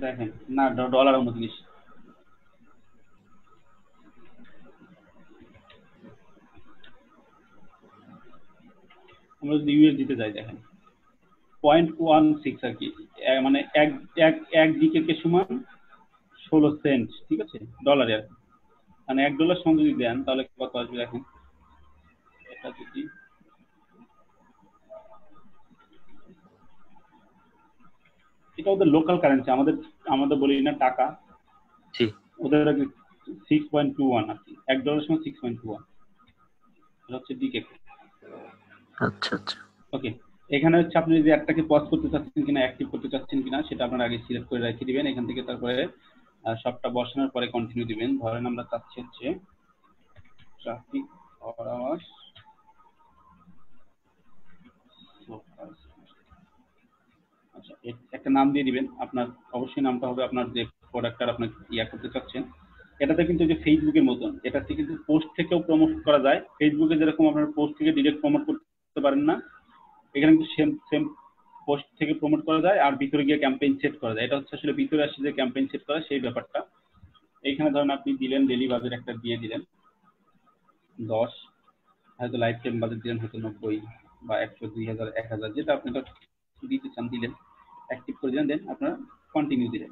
Speaker 1: দেখেন না, ডলারের মতো জিনিস। আমরা যদি ইউএসডিতে যাই, দেখেন 0.16 আর কি, মানে এক এক এক ডিকে সমান 16 সেন্ট, ঠিক আছে, ডলারে আর কি। মানে $1 সমান যদি দেন তাহলে কত আসবে দেখেন। এটা যদি এটা ওদের লোকাল কারেন্সি, আমাদের আমাদের বলি না টাকা,
Speaker 2: জি,
Speaker 1: ওদের 6.21 আর কি, $1 সমান 6.21, এটা হচ্ছে ডিকে।
Speaker 2: আচ্ছা আচ্ছা।
Speaker 1: ওকে, এখানে হচ্ছে আপনি যদি অ্যাডটাকে পজ করতে চাচ্ছেন কিনা, অ্যাক্টিভ করতে চাচ্ছেন কিনা, সেটা আপনার আগে সিলেক্ট করে রেখে দিবেন। এখান থেকে তারপরে সবটা বসানোর পরে কন্টিনিউ দিবেন। ধরেন আমরা চাচ্ছি হচ্ছে ট্রাফিক অর আওয়ার, আচ্ছা একটা নাম দিয়ে দিবেন। আপনার অবশ্যই নামটা হবে আপনার যে প্রোডাক্টটা আপনার করতে চাচ্ছেন। এটাতে কিন্তু যে ফেসবুকের মতন, এটাতে কিন্তু পোস্ট থেকেও প্রমোট করা যায়। ফেসবুকে যেরকম আপনার পোস্ট থেকে ডিরেক্ট প্রমোট করতে পারেন না, এখানে কিন্তু সেম সেম পোস্ট থেকে প্রমোট করা যায়, আর ভিতরে গিয়ে ক্যাম্পেইন সেট করা যায়। এটা হচ্ছে আসলে ভিতরে আসে যে ক্যাম্পেইন সেট করা সেই ব্যাপারটা। এইখানে ধরেন আপনি দিলেন ডেলি বাজেট একটা দিয়ে দিলেন 10, হয়তো লাইফ টাইম বাজেট দিলেন হয়তো 90 বা 100, 2000, 1000, যেটা আপনি দিতে চান দিলেন, অ্যাক্টিভ করে দিলেন, দেন আপনার কন্টিনিউ দিলেন।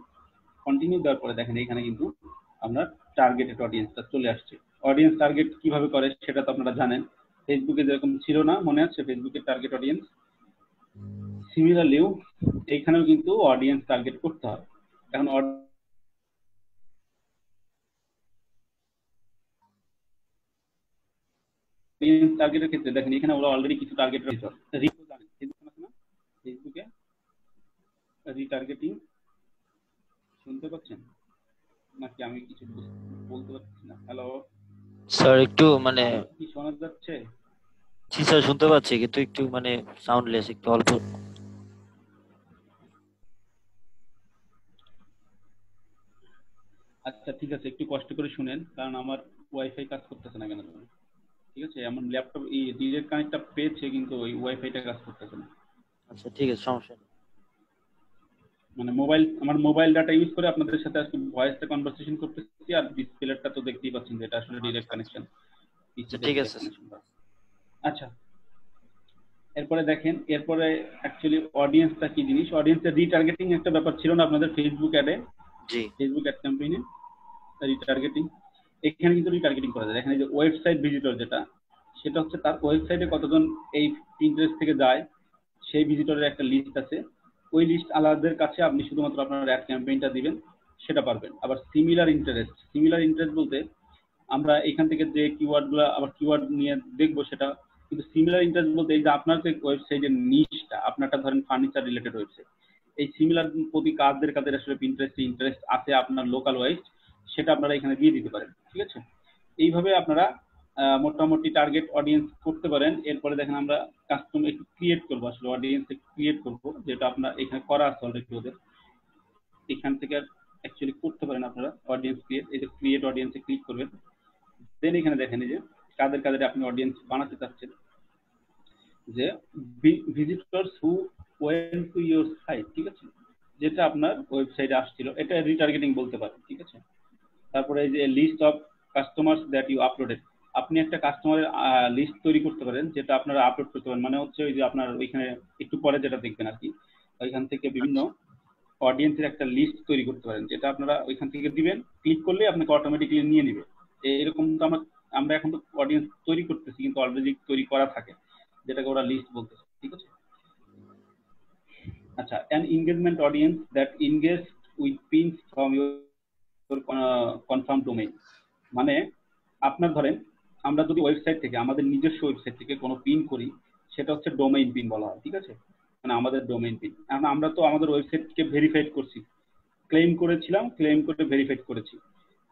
Speaker 1: কন্টিনিউ দেওয়ার পরে দেখেন এখানে কিন্তু আপনার টার্গেটেড অডিয়েন্সটা চলে আসছে। অডিয়েন্স টার্গেট কিভাবে করে সেটা তো আপনারা জানেন, ফেসবুকে যেরকম ছিল না, মনে আছে ফেসবুকের টার্গেট অডিয়েন্স, সিমিলারলিও এইখানেও কিন্তু অডিয়েন্স টার্গেট করতে হয়। এখন অডিয়েন্স টার্গেটের ক্ষেত্রে দেখেন এখানে ওরা অলরেডি কিছু টার্গেট রয়েছে, ফেসবুকে রিটার্গেটিং, শুনতে পাচ্ছেন নাকি আমি কিছু বলতে পারছি না? হ্যালো
Speaker 2: স্যার একটু মানে
Speaker 1: কি শোনা যাচ্ছে?
Speaker 2: জি স্যার শুনতে পাচ্ছি, কিন্তু একটু মানে সাউন্ডলেস, একটু অল্প।
Speaker 1: আচ্ছা ঠিক আছে, একটু কষ্ট করে শুনেন, কারণ আমার ওয়াইফাই কাজ করতেছে না কেন, ঠিক আছে। আমার ল্যাপটপ এই ডিরেক্ট কানেক্টটা পেয়েছে কিন্তু ওই ওয়াইফাইটা কাজ করতেছে না।
Speaker 2: আচ্ছা ঠিক আছে, সমস্যা নেই।
Speaker 1: মানে আমার মোবাইল ডাটা ইউজ করে আপনাদের সাথে আজকে ভয়েসে কনভারসেশন করতেছি, আর ডিসপ্লেটা তো দেখতেই পাচ্ছেন যে এটা আসলে ডিরেক্ট কানেকশন,
Speaker 2: ঠিক আছে স্যার।
Speaker 1: আচ্ছা, এরপরে দেখেন, এরপরে অ্যাকচুয়ালি অডিয়েন্সটা কি জিনিস, অডিয়েন্সের রিটার্গেটিং একটা ব্যাপার ছিল না আপনাদের ফেসবুক অ্যাডে,
Speaker 2: জি
Speaker 1: ফেসবুক অ্যাড ক্যাম্পেইনে রিটার্গেটিং। এখানে কিন্তু রিটার্গেটিং করা যায়। এখানে যে ওয়েবসাইট ভিজিটর যেটা, সেটা হচ্ছে তার ওয়েবসাইটে কতজন এই পিন্টারেস্ট থেকে যায় সেই ভিজিটরের একটা লিস্ট আছে। ওই লিস্ট আলাদাদের কাছে আপনি শুধুমাত্র আপনার অ্যাড ক্যাম্পেইনটা দিবেন, সেটা পারবেন। আবার সিমিলার ইন্টারেস্ট বলতে আমরা এখান থেকে যে কিওয়ার্ডগুলো আবার কিওয়ার্ড নিয়ে দেখবো সেটা, কিন্তু সিমিলার ইন্টারেস্ট বলতে এই যে আপনার যে ওয়েবসাইটের নিশটা, আপনারটা ধরেন ফার্নিচার রিলেটেড ওয়েবসাইট, এই সিমিলার প্রতি কাদের আসলে ইন্টারেস্ট আছে আপনার লোকাল ওয়াইজ, সেটা আপনারা এখানে দিয়ে দিতে পারেন। ঠিক আছে, এইভাবে আপনারা মোটামুটি টার্গেট অডিয়েন্স করতে পারেন। এরপরে দেখেন আমরা কাস্টম একটু ক্রিয়েট করবো, আসলে অডিয়েন্স ক্রিয়েট করবো, যেটা আপনার এখানে করা আছে অলরেডি ওদের, এখান থেকে অ্যাকচুয়ালি করতে পারেন আপনারা অডিয়েন্স ক্রিয়েট। এই যে ক্রিয়েট অডিয়েন্সে ক্লিক করবেন, দেন এখানে দেখেন এই যে কাদের আপনি অডিয়েন্স বানাতে চাচ্ছেন, যে visitors who went to your site. ঠিক আছে, যেটা আপনার ওয়েবসাইটে আসছিল, এটা রিটার্গেটিং বলতে পারেন। ঠিক আছে, তারপরে এই যে list of customers that you uploaded, আপনি একটা কাস্টমারের লিস্ট তৈরি করতে পারেন যেটা আপনারা আপলোড করতে পারেন। মানে হচ্ছে ওই যে আপনার ওইখানে একটু পরে যেটা দেখবেন আর কি, ওইখান থেকে বিভিন্ন অডিয়েন্সের একটা লিস্ট তৈরি করতে পারেন, যেটা আপনারা ওইখান থেকে দিবেন, ক্লিক করলে আপনাকে অটোমেটিক্যালি নিয়ে নেবে। এরকম তো আমরা এখন তো অডিয়েন্স তৈরি করতেছি, কিন্তু অলরেডি তৈরি করা থাকে, যেটাকে ওরা লিস্ট বলতেছে। ঠিক আছে, আচ্ছা, an engagement audience that engage with pins from your confirm domain. মানে আপনার ধরেন আমরা যদি ওয়েবসাইট থেকে, আমাদের নিজস্ব ওয়েবসাইট থেকে কোনো পিন করি, সেটা হচ্ছে ডোমেইন পিন বলা হয়। ঠিক আছে, মানে আমাদের ডোমেইন পিন। এখন আমরা তো আমাদের ওয়েবসাইটকে ভেরিফাইড করছি, ক্লেম করে ভেরিফাইড করেছি,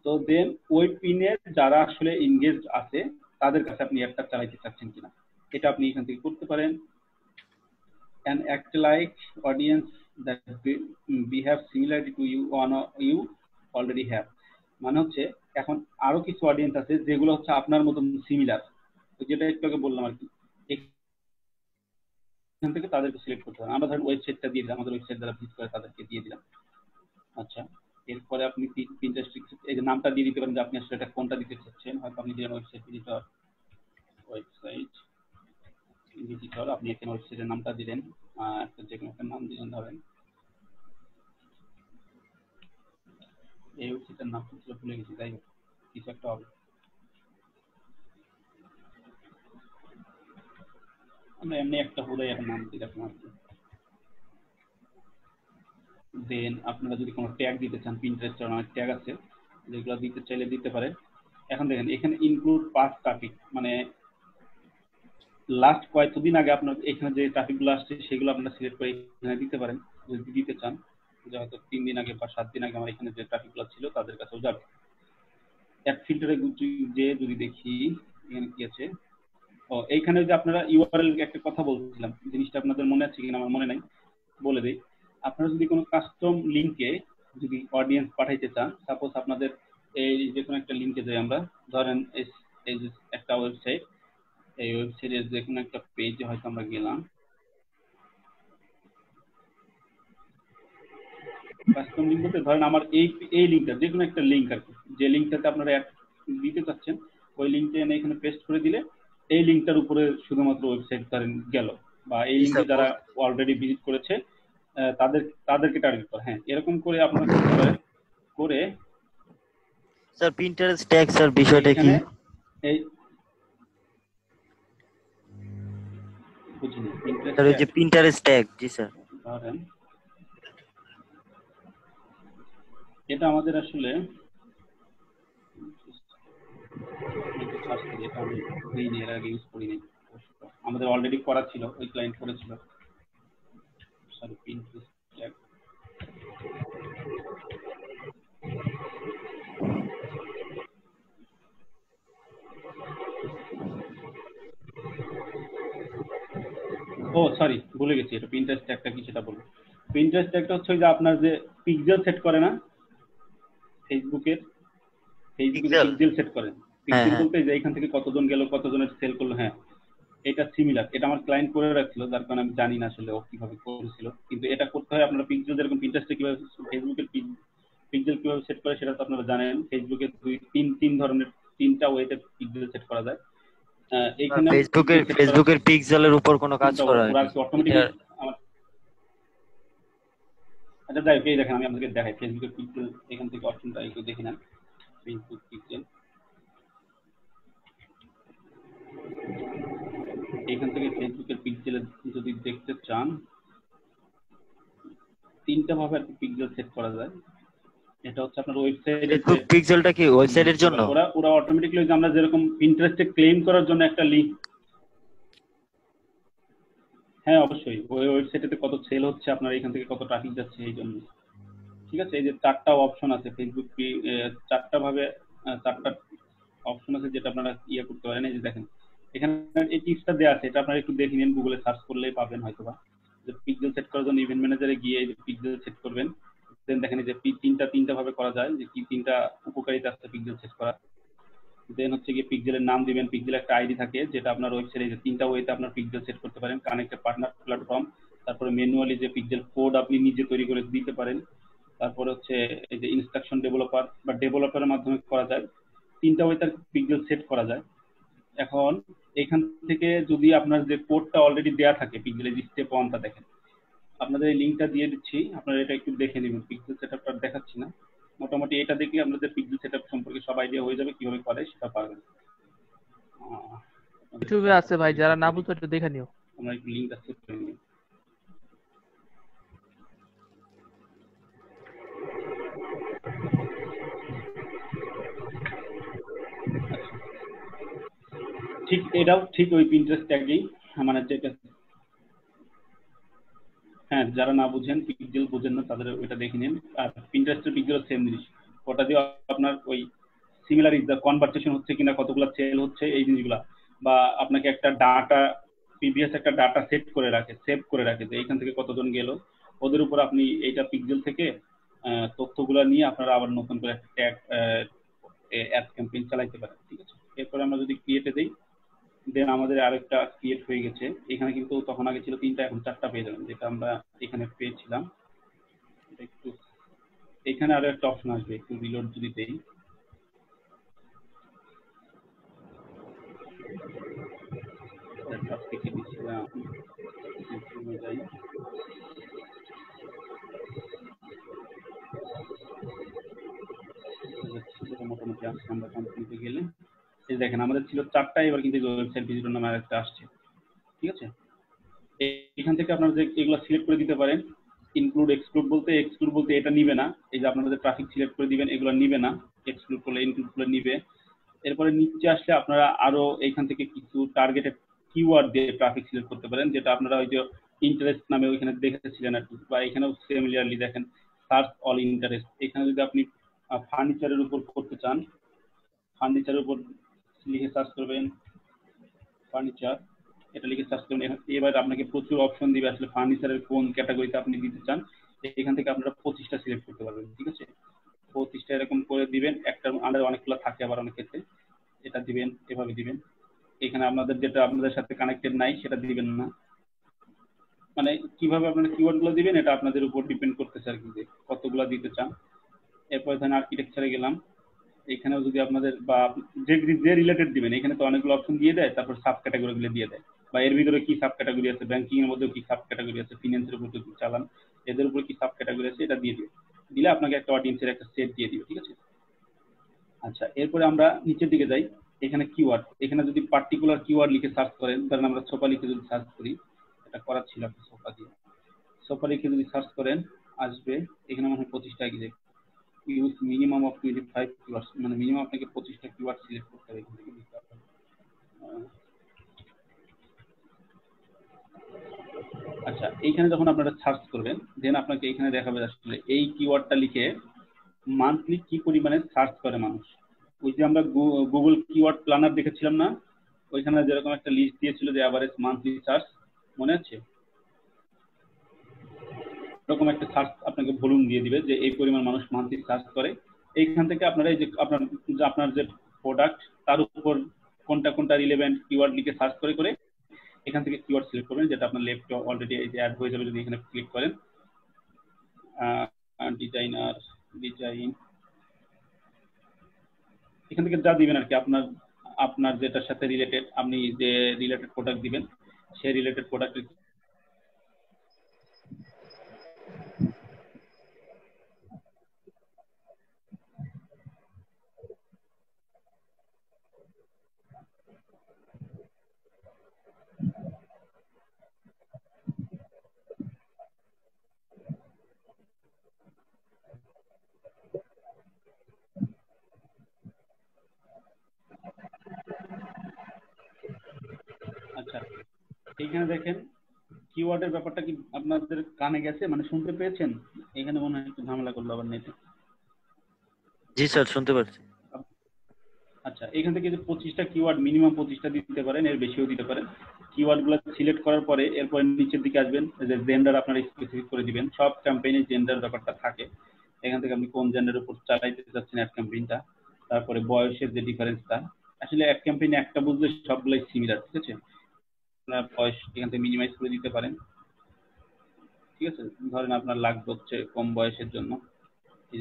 Speaker 1: তো দেন ওই পিনের যারা আসলে এনগেজড আছে তাদের কাছে আপনি একটা চালাইতে চাচ্ছেন কিনা, এটা আপনি এখান থেকে করতে পারেন। and act like audience that behave similarly to you already have। মানে হচ্ছে এখন আরো কিছু অডিয়েন্স আছে যেগুলো হচ্ছে আপনার মতন সিমিলার, যেটা একটু আগে বললাম আর কি, এখান থেকে তাদেরকে সিলেক্ট করতে হবে। আমরা ধরেন ওয়েবসাইটটা দিয়ে দিলাম, আমাদের ওয়েবসাইট যারা ভিজিট করে তাদেরকে দিয়ে দিলাম। আচ্ছা, এরপরে আপনি পিন্টারেস্ট এই যে নামটা দিয়ে দিতে পারেন যে আপনি আসলে এটা কোনটা দিতে চাচ্ছেন। হয়তো আপনি দিলেন ওয়েবসাইট ভিজিটর, আপনি এখানে ওয়েবসাইটের নামটা দিলেন, একটা যে কোনো একটা নাম দিলেন, ধরেন এই ওয়েবসাইটের নাম ছিল ভুলে গেছি, যাই হোক কিছু একটা হবে। আমরা এমনি একটা হুদাই একটা নাম দিই রাখলাম। দেন আপনারা যদি কোনো ট্যাগ দিতে চান, পিন্টারেস্টের অনেক ট্যাগ আছে, যেগুলো দিতে চাইলে দিতে পারেন। এখন দেখেন এখানে ইনক্লুড পাস্ট ট্রাফিক, মানে লাস্ট কয়েকদিন আগে আপনার এখানে যে ট্রাফিক গুলো আসছে সেগুলো আপনারা সিলেক্ট করে এখানে দিতে পারেন যদি দিতে চান, যে হয়তো 3 দিন আগে বা 7 দিন আগে আমার এখানে যে ট্রাফিক গুলো ছিল তাদের কাছেও যাবে। অ্যাড ফিল্টারে যে যদি দেখি এখানে কি আছে, ও এইখানে যে আপনারা ইউআরএল একটা কথা বলছিলাম, জিনিসটা আপনাদের মনে আছে কিনা আমার মনে নাই, বলে দেই। আপনারা যদি কোনো কাস্টম লিংকে যদি অডিয়েন্স পাঠাইতে চান, সাপোজ আপনাদের এই যে কোনো একটা লিংকে যাই আমরা, ধরেন এই যে একটা ওয়েবসাইট, এই ওয়েবসাইটের যে কোনো একটা পেজে হয়তো আমরা গেলাম, কাস্টম লিংক বলতে ধরেন আমার এই লিংকটা, যে কোনো একটা লিংক আর কি, যে লিংকটাতে আপনারা অ্যাড দিতে চাচ্ছেন, ওই লিংকটা এনে এখানে পেস্ট করে দিলে এই লিংকটার উপরে শুধুমাত্র ওয়েবসাইট ধরেন গেল, বা এই লিংকে যারা অলরেডি ভিজিট করেছে তাদেরকে টার্গেট করে। হ্যাঁ, এরকম করে আপনারা করতে পারেন। করে
Speaker 2: স্যার পিন্টারেস্ট ট্যাগ স্যার বিষয়টা কি?
Speaker 1: এই বুঝিনি
Speaker 2: স্যার ওই যে পিন্টারেস্ট ট্যাগ। জি স্যার,
Speaker 1: ধরেন এটা আমাদের আসলে আমি এর আগে ইউজ করিনি, আমাদের অলরেডি করা ছিল, ওই ক্লায়েন্ট করেছিল। সরি, পিন্টারেস্ট ট্যাগ, ও সরি ভুলে গেছি, এটা পিন্টারেস্ট ট্যাগটা কি সেটা বলবো। পিন্টারেস্ট ট্যাগটা হচ্ছে যে আপনার যে পিক্সেল সেট করে না ফেসবুকে পিক্সেল সেট করেন, পিক্সেল বলতে যে এখান থেকে কতজন গেল, কতজনের সেল করলো, হ্যাঁ এটা সিমিলার, এটা আমার ক্লায়েন্ট করে রাখছিল, যার কারণে আমি জানি না আসলে ও কিভাবে করেছিল। কিন্তু এটা করতে হয় আপনারা পিক্সেল যেরকম পিন্টারেস্টে কিভাবে, ফেসবুকের পিক্সেল কিভাবে সেট করে সেটা তো আপনারা জানেন। ফেসবুকে তিন ধরনের, তিনটা ওয়েতে পিক্সেল সেট করা যায়। এখানে
Speaker 2: ফেসবুকের পিক্সেলের উপর কোনো কাজ করা হয়
Speaker 1: অটোমেটিক আমার। আচ্ছা যাই হোক, এই দেখেন আমি আপনাকে দেখাই ফেসবুকের পিক্সেল, এখান থেকে অপশনটা একটু দেখে নেন। ফেসবুক পিক্সেল, এখান থেকে ফেসবুকের পিক্সেল যদি দেখতে চান, তিনটা ভাবে আর কি পিক্সেল সেট করা যায়। এটা হচ্ছে আপনার ওয়েবসাইটে,
Speaker 2: ফেসবুক পিক্সেলটা কি ওয়েবসাইটের জন্য?
Speaker 1: ওরা অটোমেটিক্যালি আমরা যেরকম পিন্টারেস্টে ক্লেম করার জন্য একটা লিংক, হ্যাঁ অবশ্যই ওই ওয়েবসাইটে কত সেল হচ্ছে, আপনার এখান থেকে কত ট্রাফিক যাচ্ছে এই জন্য। ঠিক আছে, এই যে চারটা অপশন আছে ফেসবুক, চারটা ভাবে চারটা অপশন আছে যেটা আপনারা ইয়ে করতে পারেন। এই যে দেখেন এখানে এই টিপসটা দেওয়া আছে, এটা আপনারা একটু দেখে নিন, গুগলে সার্চ করলেই পাবেন হয়তোবা। যে পিক্সেল সেট করার জন্য ইভেন্ট ম্যানেজারে গিয়ে এই যে পিক্সেল সেট করবেন, দেন দেখেন এই যে তিনটা ভাবে করা যায়, যে কি তিনটা উপকারিতা আছে পিক্সেল সেট করা। দেন হচ্ছে গিয়ে পিক্সেলের নাম দিবেন, পিক্সেল একটা আইডি থাকে যেটা আপনার ওয়েবসাইটে, যে তিনটা ওয়েতে আপনার পিক্সেল সেট করতে পারেন। কানেক্টেড পার্টনার প্ল্যাটফর্ম, তারপরে ম্যানুয়ালি যে পিক্সেল কোড আপনি নিজে তৈরি করে দিতে পারেন, তারপরে হচ্ছে এই যে ইনস্ট্রাকশন ডেভেলপার বা ডেভেলপারের মাধ্যমে করা যায়। তিনটা ওয়েতে পিক্সেল সেট করা যায়। এখন এখান থেকে যদি আপনার যে কোডটা অলরেডি দেয়া থাকে পিক্সেলের স্টেপ 1টা দেখেন, আপনাদের এই লিংকটা দিয়ে দিচ্ছি, আপনারা এটা একটু দেখে নেবেন। পিক্সেল সেটআপটা দেখাচ্ছি না, মোটামুটি এটা দেখলে আপনাদের পিক্সেল সেটআপ সম্পর্কে সব আইডিয়া হয়ে যাবে, কিভাবে করে সেটা পারবেন।
Speaker 4: ইউটিউবে আছে ভাই, যারা না বুঝো একটু দেখে নিও।
Speaker 1: আমরা একটু লিংকটা সেট করে নিই। ঠিক এটাও ঠিক ওই পিন্টারেস্ট ট্যাগেই, মানে যেটা, হ্যাঁ যারা না বুঝেন, পিক্সেল বুঝেন না, তাদের ওইটা দেখে নিন। আর পিন্টারেস্টের পিক্সেল সেম জিনিস, ওটা দিয়ে আপনার ওই সিমিলার ইজ দ্য কনভারসেশন হচ্ছে কিনা, কতগুলো সেল হচ্ছে, এই জিনিসগুলা, বা আপনাকে একটা ডাটা, প্রিভিয়াস একটা ডাটা সেট করে রাখে, সেভ করে রাখে যে এইখান থেকে কতজন গেল, ওদের উপর আপনি এইটা পিক্সেল থেকে তথ্যগুলো নিয়ে আপনারা আবার নতুন করে একটা ট্যাগ অ্যাড ক্যাম্পেইন চালাইতে পারেন। ঠিক আছে, এরপরে আমরা যদি ক্রিয়েটে দেই, দেন আমাদের আরেকটা ক্রিয়েট হয়ে গেছে। এখানে কিন্তু তখন আগে ছিল তিনটা, এখন চারটা পেয়ে যাবেন, যেটা আমরা এখানে পেয়েছিলাম। একটু এখানে আরো একটা অপশন আসবে, একটু রিলোড যদি দেই, থেকে দিচ্ছিলাম অনুযায়ী মোটামুটি আসছে। আমরা কোম্পানিতে গেলে এই দেখেন আমাদের ছিল চারটা, এবার কিন্তু ওয়েবসাইট ভিজিটর নামে আরেকটা আসছে। ঠিক আছে, এখান থেকে আপনারা যে এগুলো সিলেক্ট করে দিতে পারেন। ইনক্লুড এক্সক্লুড বলতে এটা নিবে না, এই যে আপনারা যে ট্রাফিক সিলেক্ট করে দিবেন এগুলো নিবে না, এক্সক্লুড করলে ইনক্লুড করলে নিবে। এরপরে নিচে আসলে আপনারা আরো এখান থেকে কিছু টার্গেটেড কিওয়ার্ড দিয়ে ট্রাফিক সিলেক্ট করতে পারেন, যেটা আপনারা ওই যে ইন্টারেস্ট নামে ওইখানে দেখেছিলেন আর কি, বা এখানেও সিমিলারলি দেখেন সার্চ অল ইন্টারেস্ট। এখানে যদি আপনি ফার্নিচারের উপর করতে চান, ফার্নিচারের উপর লিখে সার্চ করবেন ফার্নিচার, এটা লিখে সার্চ করবেন। এবার আপনাকে প্রচুর অপশন দিবে আসলে ফার্নিচারের কোন ক্যাটাগরিতে আপনি দিতে চান। এখান থেকে আপনারা 25টা সিলেক্ট করতে পারবেন। ঠিক আছে, 25টা এরকম করে দিবেন, একটার আন্ডারে অনেকগুলো থাকে আবার অনেক ক্ষেত্রে, এটা দিবেন, এভাবে দিবেন। এখানে আপনাদের যেটা আপনাদের সাথে কানেক্টেড নাই সেটা দিবেন না, মানে কিভাবে আপনারা কিওয়ার্ড গুলো দিবেন এটা আপনাদের উপর ডিপেন্ড করতেছে আর কি, যে কতগুলো দিতে চান। এরপর এখানে আর্কিটেকচারে গেলাম, এখানেও যদি আপনাদের বা যে রিলেটেড দিবেন, এখানে তো অনেকগুলো অপশন দিয়ে দেয়, তারপর সাব ক্যাটাগরি গুলো দিয়ে দেয়, বা এর ভিতরে কি সাব ক্যাটাগরি আছে, ব্যাংকিং এর মধ্যে কি সাব ক্যাটাগরি আছে, ফিনান্সের উপর যদি চালান এদের উপর কি সাব ক্যাটাগরি আছে, এটা দিয়ে দিলে আপনাকে একটা অডিয়েন্সের একটা সেট দিয়ে দিবে। ঠিক আছে, আচ্ছা এরপরে আমরা নিচের দিকে যাই। এখানে কিওয়ার্ড, এখানে যদি পার্টিকুলার কিওয়ার্ড লিখে সার্চ করেন, ধরেন আমরা সোফা লিখে যদি সার্চ করি, এটা করার ছিল একটা সোফা দিয়ে, সোফা লিখে যদি সার্চ করেন আসবে এখানে মনে হয় 25টা কি ইউজ মিনিমাম অফ 25 কিওয়ার্ডস, মানে মিনিমাম আপনাকে 25টা কিওয়ার্ড সিলেক্ট করতে হবে এখান থেকে দিতে হবে। আচ্ছা এইখানে যখন আপনারা সার্চ করবেন, দেন আপনাকে এখানে দেখাবে আসলে এই কিওয়ার্ডটা লিখে মান্থলি কি পরিমাণে সার্চ করে মানুষ। ওই যে আমরা গুগল কিওয়ার্ড প্ল্যানার দেখেছিলাম না, ওইখানে যেরকম একটা লিস্ট দিয়েছিল যে অ্যাভারেজ মান্থলি সার্চ, মনে আছে? এরকম একটা সার্চ আপনাকে ভলিউম দিয়ে দিবে যে এই পরিমাণ মানুষ মান্থলি সার্চ করে। এইখান থেকে আপনারা এই যে আপনার যে প্রোডাক্ট তার উপর কোনটা রিলেভেন্ট কিওয়ার্ড লিখে সার্চ করে এখান থেকে কিওয়ার্ড সিলেক্ট করবেন, যেটা আপনার লেফট অলরেডি এই যে অ্যাড হয়ে যাবে যদি এখানে ক্লিক করেন। ডিজাইনার, ডিজাইন, এখান থেকে যা দিবেন আর কি, আপনার আপনার যেটার সাথে রিলেটেড, আপনি যে রিলেটেড প্রোডাক্ট দিবেন সেই রিলেটেড প্রোডাক্ট। আচ্ছা, এইখানে দেখেন কিওয়ার্ডের ব্যাপারটা কি আপনাদের কানে গেছে, মানে শুনতে পেয়েছেন? এখানে মনে হয় একটু ঝামেলা করলো আবার নেটে।
Speaker 2: জি স্যার, শুনতে পাচ্ছি।
Speaker 1: আচ্ছা, এখান থেকে যে 25টা কিওয়ার্ড, মিনিমাম 25টা দিতে পারেন, এর বেশিও দিতে পারেন। কিওয়ার্ডগুলো সিলেক্ট করার পরে এরপরে নিচের দিকে আসবেন, যে জেন্ডার আপনারা স্পেসিফিক করে দিবেন। সব ক্যাম্পেইনে জেন্ডার ব্যাপারটা থাকে। এখান থেকে আপনি কোন জেন্ডারের উপর চালাইতে চাচ্ছেন অ্যাড ক্যাম্পেইনটা, তারপরে বয়সের যে ডিফারেন্সটা, আসলে অ্যাড ক্যাম্পেইনে একটা বুঝলে সবগুলাই সিমিলার, ঠিক আছে? আপনার বয়স এখান থেকে মিনিমাইজ করে দিতে পারেন, ঠিক আছে? ধরেন আপনার লাগবে হচ্ছে কম বয়সের জন্য,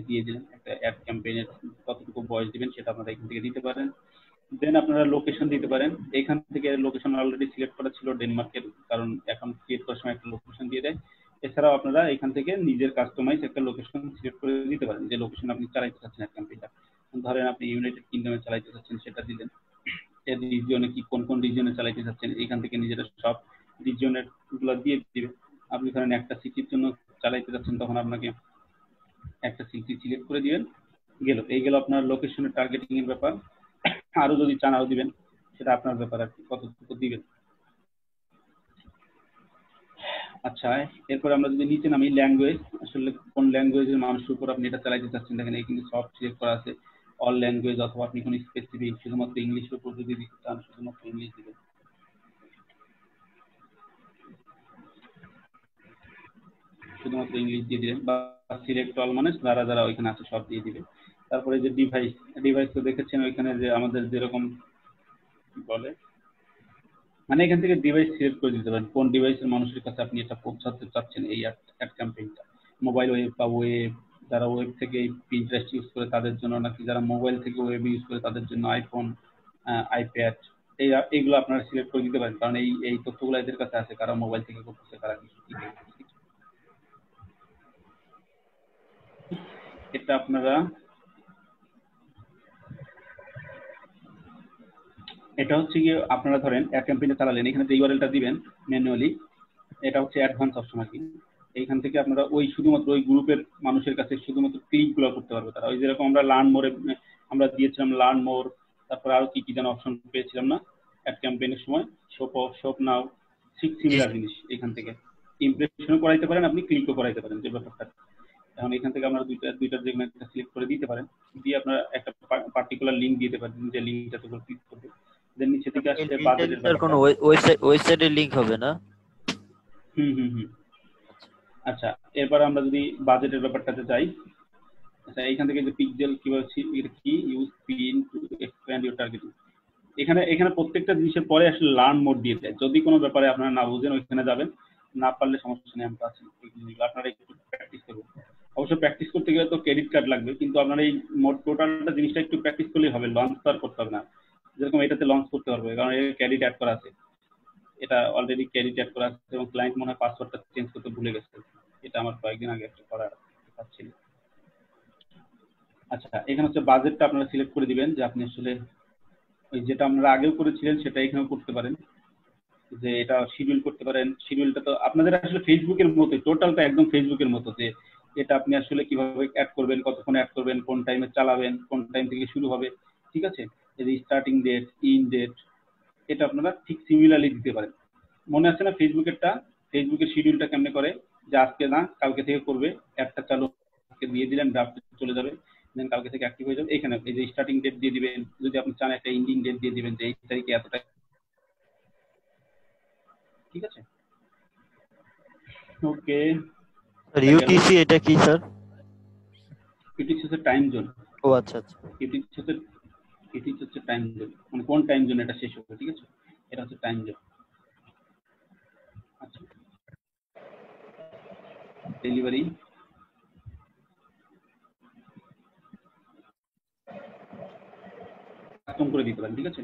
Speaker 1: দিয়ে দিলেন একটা অ্যাড ক্যাম্পেইনের কতটুকু বয়স দিবেন সেটা আপনারা এখান থেকে দিতে পারেন। দেন আপনারা লোকেশন দিতে পারেন। এখান থেকে লোকেশন অলরেডি সিলেক্ট করা ছিল ডেনমার্কের, কারণ এখন ক্রিয়েট করার সময় একটা লোকেশন দিয়ে দেয়। এছাড়াও আপনারা এখান থেকে নিজের কাস্টমাইজ একটা লোকেশন সিলেক্ট করে দিতে পারেন, যে লোকেশন আপনি চালাইতে চাচ্ছেন এক ক্যাম্পেইনটা। ধরেন আপনি ইউনাইটেড কিংডমে চালাইতে চাচ্ছেন, সেটা দিলেন। এর রিজিয়নে কি কোন কোন রিজিয়নে চালাইতে চাচ্ছেন এখান থেকে নিজেরা সব রিজিয়নের গুলো দিয়ে দিবে। আপনি ধরেন একটা সিটির জন্য চালাইতে চাচ্ছেন, তখন আপনাকে একটা সিটি সিলেক্ট করে দিবেন, গেল। এই গেল আপনার লোকেশনের টার্গেটিং এর ব্যাপার। আরো যদি চান আরো দিবেন, সেটা আপনার ব্যাপার আর কি, কতটুকু দিবেন। আচ্ছা, এরপর আমরা যদি নিচে নামি, ল্যাঙ্গুয়েজ, আসলে কোন ল্যাঙ্গুয়েজের মানুষের উপর আপনি এটা চালাইতে চাচ্ছেন, দেখেন এই কিন্তু সব সিলেক্ট করা আছে, অল ল্যাঙ্গুয়েজ, অথবা আপনি কোন স্পেসিফিক শুধুমাত্র ইংলিশের উপর যদি দিতে চান শুধুমাত্র ইংলিশ দিবেন। শুধুমাত্র ইংলিশ দিয়ে দিবেন, বা সিলেক্ট অল মানে যারা যারা ওইখানে আছে সব দিয়ে দিবেন। তারপরে যে ডিভাইস, ডিভাইস তো দেখেছেন ওইখানে যে আমাদের যেরকম বলে, মানে এখান থেকে ডিভাইস সিলেক্ট করে দিতে পারেন, কোন ডিভাইসের মানুষের কাছে আপনি এটা পৌঁছাতে চাচ্ছেন এই অ্যাড ক্যাম্পেইনটা। মোবাইল ওয়েব বা ওয়েব, যারা ওয়েব থেকে পিন্টারেস্ট ইউজ করে তাদের জন্য, নাকি যারা মোবাইল থেকে ওয়েব ইউজ করে তাদের জন্য আইফোন, আইপ্যাড, এইগুলো আপনারা সিলেক্ট করে দিতে পারেন, কারণ এই এই তথ্যগুলো এদের কাছে আছে, কারা মোবাইল থেকে করতেছে, কারা কিছু কি করতেছে। এটা আপনারা, এটা হচ্ছে গিয়ে আপনারা ধরেন এক ক্যাম্পেইনে চালালেন, এখানে যে ইউআরএলটা দিবেন ম্যানুয়ালি, এটা হচ্ছে অ্যাডভান্স অপশন আর কি। এইখান থেকে আপনারা ওই শুধুমাত্র ওই গ্রুপের মানুষের কাছে শুধুমাত্র ক্লিক গুলো করতে পারবে তারা। ওই যেরকম আমরা লার্ন মোরে আমরা দিয়েছিলাম, লার্ন মোর, তারপর আরো কি কি যেন অপশন পেয়েছিলাম না অ্যাড ক্যাম্পেইনের সময়, শপ শপ নাও, ঠিক সিমিলার জিনিস। এখান থেকে ইমপ্রেশনও করাইতে পারেন, আপনি ক্লিকও করাইতে পারেন, যে ব্যাপারটা। এখন এখান থেকে আমরা দুইটার যে কোনো একটা সিলেক্ট করে দিতে পারেন, দিয়ে আপনারা একটা পার্টিকুলার লিঙ্ক দিতে পারেন, যে লিঙ্কটাতে উপর ক্লিক করবে। দেন নিচে দিকে আসলে বাজেটের ব্যাপারটা,
Speaker 2: কোনো ওয়েবসাইটের লিংক হবে না?
Speaker 1: হুম। আচ্ছা, এরপর আমরা যদি বাজেটের ব্যাপারটাতে যাই। আচ্ছা, এইখান থেকে যে পিক্সেল কিভাবে কি use pin two expand your targeting, এখানে প্রত্যেকটা জিনিসের পরে আসলে লার্ন মোড দিয়ে দেয়। যদি কোনো ব্যাপারে আপনারা না বুঝেন ওইখানে যাবেন, না পারলে সমস্যা নেই, আমরা আছি। আপনারা একটু প্র্যাকটিস করবেন। অবশ্য প্র্যাকটিস করতে গেলে তো ক্রেডিট কার্ড লাগবে, কিন্তু আপনারা এই মোড টোটালটা জিনিসটা একটু প্র্যাকটিস করলেই হবে, লঞ্চ তো আর করতে হবে না। যেরকম এটাতে লঞ্চ করতে পারবে, কারণ এর ক্রেডিট অ্যাড করা আছে, এটা অলরেডি ক্রেডিট অ্যাড করা আছে, এবং ক্লায়েন্ট মনে হয় পাসওয়ার্ডটা চেঞ্জ করতে ভুলে গেছে। এটা আমার কয়েকদিন আগে একটা করা ছিল। আচ্ছা, এখানে হচ্ছে বাজেটটা আপনারা সিলেক্ট করে দিবেন, যে আপনি আসলে ওই যেটা আপনারা আগেও করেছিলেন সেটা এখানেও করতে পারেন, যে এটা শিডিউল করতে পারেন। শিডিউলটা তো আপনাদের আসলে ফেসবুকের মতো, টোটালটা একদম ফেসবুকের মতো, যে এটা আপনি আসলে কিভাবে অ্যাড করবেন, কতক্ষণ অ্যাড করবেন, কোন টাইমে চালাবেন, কোন টাইম থেকে শুরু হবে, ঠিক আছে? এই যে স্টার্টিং ডেট, ইন ডেট, এটা আপনারা ঠিক সিমিলারলি দিতে পারেন। মনে আছে না ফেসবুকেরটা, ফেসবুকের শিডিউলটা কেমনে করে, যে আজকে না কালকে থেকে করবে, অ্যাডটা চালু দিয়ে দিলেন, ড্রাফট চলে যাবে, দেন কালকে থেকে অ্যাক্টিভ হয়ে যাবে। এখানে এই যে স্টার্টিং ডেট দিয়ে দিবেন, যদি আপনি চান একটা এন্ডিং ডেট দিয়ে দিবেন, যে এই তারিখে এতটা, ঠিক আছে? ওকে,
Speaker 2: স্যার ইউটিসি এটা কি স্যার?
Speaker 1: এটি হচ্ছে টাইম জোন।
Speaker 2: ও আচ্ছা আচ্ছা।
Speaker 1: এটি হচ্ছে টাইম জোন, মানে কোন টাইম জোন এটা শেষ হবে, ঠিক আছে? এটা হচ্ছে টাইম জোন। ডেলিভারি কাস্টম করে দিতে পারেন। ঠিক আছে,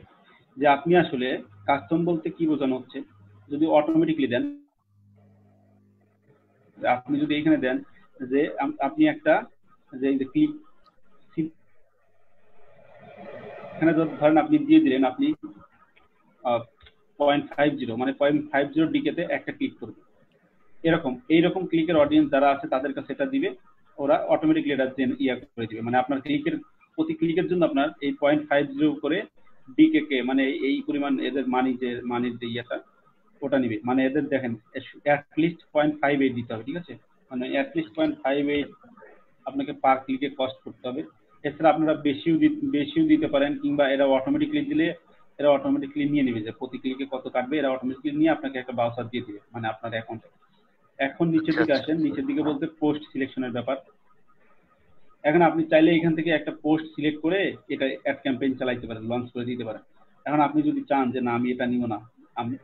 Speaker 1: যে আপনি আসলে কাস্টম বলতে কি বোঝানো হচ্ছে, যদি অটোমেটিকলি দেন, আপনি যদি এখানে দেন যে আপনি একটা যে ক্লিক, এখানে ধরেন আপনি দিয়ে দিলেন আপনি 0.50 মানে 0.50 ডিকেতে একটা ক্লিক করবে, এইরকম ক্লিকের অডিয়েন্স যারা আছে তাদের কাছে এটা দিবে, ওরা অটোমেটিকলি এটা ইয়া করে দিবে। মানে আপনার ক্লিকের প্রতি ক্লিকের জন্য আপনার এই 0.50 করে ডিকে কে মানে এই পরিমাণ এদের মানির যে ইয়েটা ওটা নিবে। মানে এদের দেখেন অ্যাটলিস্ট 0.58 দিতে হবে। ঠিক আছে, মানে অ্যাটলিস্ট 0.58 আপনাকে পার ক্লিকে কস্ট করতে হবে। এছাড়া আপনারা বেশিও দিতে পারেন, কিংবা এরা অটোমেটিকলি দিলে এরা অটোমেটিকলি নিয়ে নেবে যে প্রতি ক্লিকে কত কাটবে, এরা অটোমেটিকলি নিয়ে আপনাকে একটা বাউচার দিয়ে দিবে মানে আপনার অ্যাকাউন্টে। এখন নিচের দিকে আসেন, নিচের দিকে বলতে পোস্ট সিলেকশনের ব্যাপার। এখন আপনি চাইলে এখান থেকে একটা পোস্ট সিলেক্ট করে এটা অ্যাড ক্যাম্পেইন চালাইতে পারেন, লঞ্চ করে দিতে পারেন। এখন আপনি যদি চান যে না আমি এটা নিব না,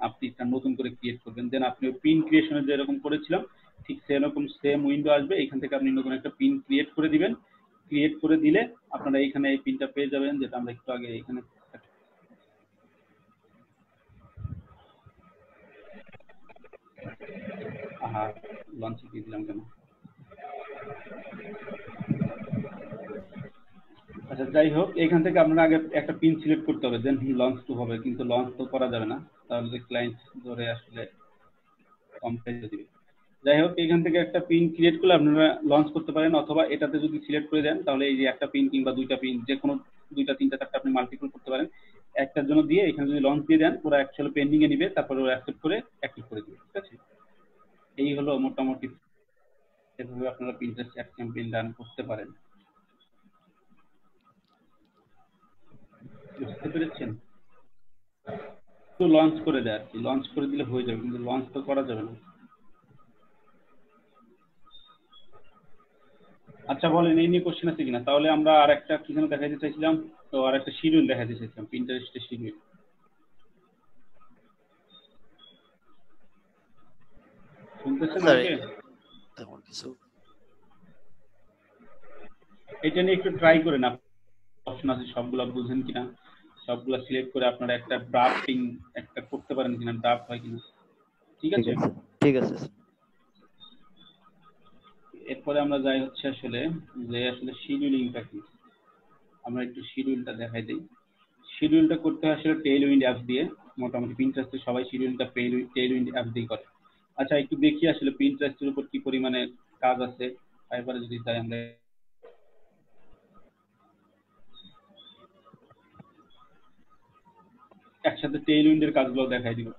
Speaker 1: আপনি একটা নতুন করে ক্রিয়েট করবেন, দেন আপনি পিন ক্রিয়েশনের যেরকম করেছিলাম ঠিক সেরকম সেম উইন্ডো আসবে, এখান থেকে আপনি নতুন একটা পিন ক্রিয়েট করে দিবেন। ক্রিয়েট করে দিলে আপনারা এখানে এই পিনটা পেয়ে যাবেন, যেটা আমরা একটু আগে এখানে লঞ্চে দিয়ে দিলাম কেন। আচ্ছা যাই হোক, এখান থেকে আপনারা আগে একটা পিন সিলেক্ট করতে হবে, দেন লঞ্চ টু হবে, কিন্তু লঞ্চ তো করা যাবে না, তাহলে ক্লায়েন্ট ধরে আসলে কমপ্লেন দিবে। যাই হোক, এখান থেকে একটা পিন ক্রিয়েট করলে আপনারা লঞ্চ করতে পারেন, অথবা এটাতে যদি সিলেক্ট করে দেন তাহলে এই যে একটা পিন কিংবা দুইটা পিন, যে কোনো দুইটা তিনটা চারটা আপনি মাল্টিপল করতে পারেন। একটার জন্য দিয়ে এখানে যদি লঞ্চ দিয়ে দেন, ওরা অ্যাকচুয়ালি পেন্ডিং এ নিবে, তারপরে ওরা অ্যাকসেপ্ট করে অ্যাক্টিভ করে দিবে। ঠিক আছে, এই হলো মোটামুটি এভাবে আপনারা পিন্টারেস্ট অ্যাড ক্যাম্পেইন রান করতে পারেন। বুঝতে পেরেছেন? তো লঞ্চ করে দেয় আর কি, লঞ্চ করে দিলে হয়ে যাবে, কিন্তু লঞ্চ তো করা যাবে না। আচ্ছা বলেন, এই নিয়ে কোশ্চেন আছে কিনা? তাহলে আমরা আর একটা কি যেন দেখাইতে চাইছিলাম, তো আর একটা শিডিউল দেখাইতে চাইছিলাম, পিন্টারেস্টের শিডিউল। শুনতেছেন
Speaker 2: স্যার
Speaker 1: আমাকে?
Speaker 2: তেমন কিছু
Speaker 1: এটা নিয়ে একটু ট্রাই করেন, অপশন আছে সবগুলা বুঝেন কিনা, সবগুলা সিলেক্ট করে আপনারা একটা ড্রাফটিং একটা করতে পারেন কিনা, ড্রাফট হয় কিনা। ঠিক
Speaker 2: ঠিক
Speaker 1: আছে,
Speaker 2: আছে, ঠিক আছে স্যার।
Speaker 1: এরপরে আমরা যাই হচ্ছে আসলে যে আসলে শিডিউলিংটা কি, আমরা একটু শিডিউলটা দেখাই দিই। শিডিউলটা করতে হয় আসলে টেইলউইন্ড অ্যাপ দিয়ে, মোটামুটি পিন্টারেস্টে সবাই শিডিউলটা টেইলউইন্ড অ্যাপ দিয়ে করে। আচ্ছা একটু দেখি আসলে পিন্টারেস্টের উপর কি পরিমাণে কাজ আছে, এরপরে যদি তাই আমরা একসাথে টেইলউইন্ডের কাজগুলো দেখাই দিব।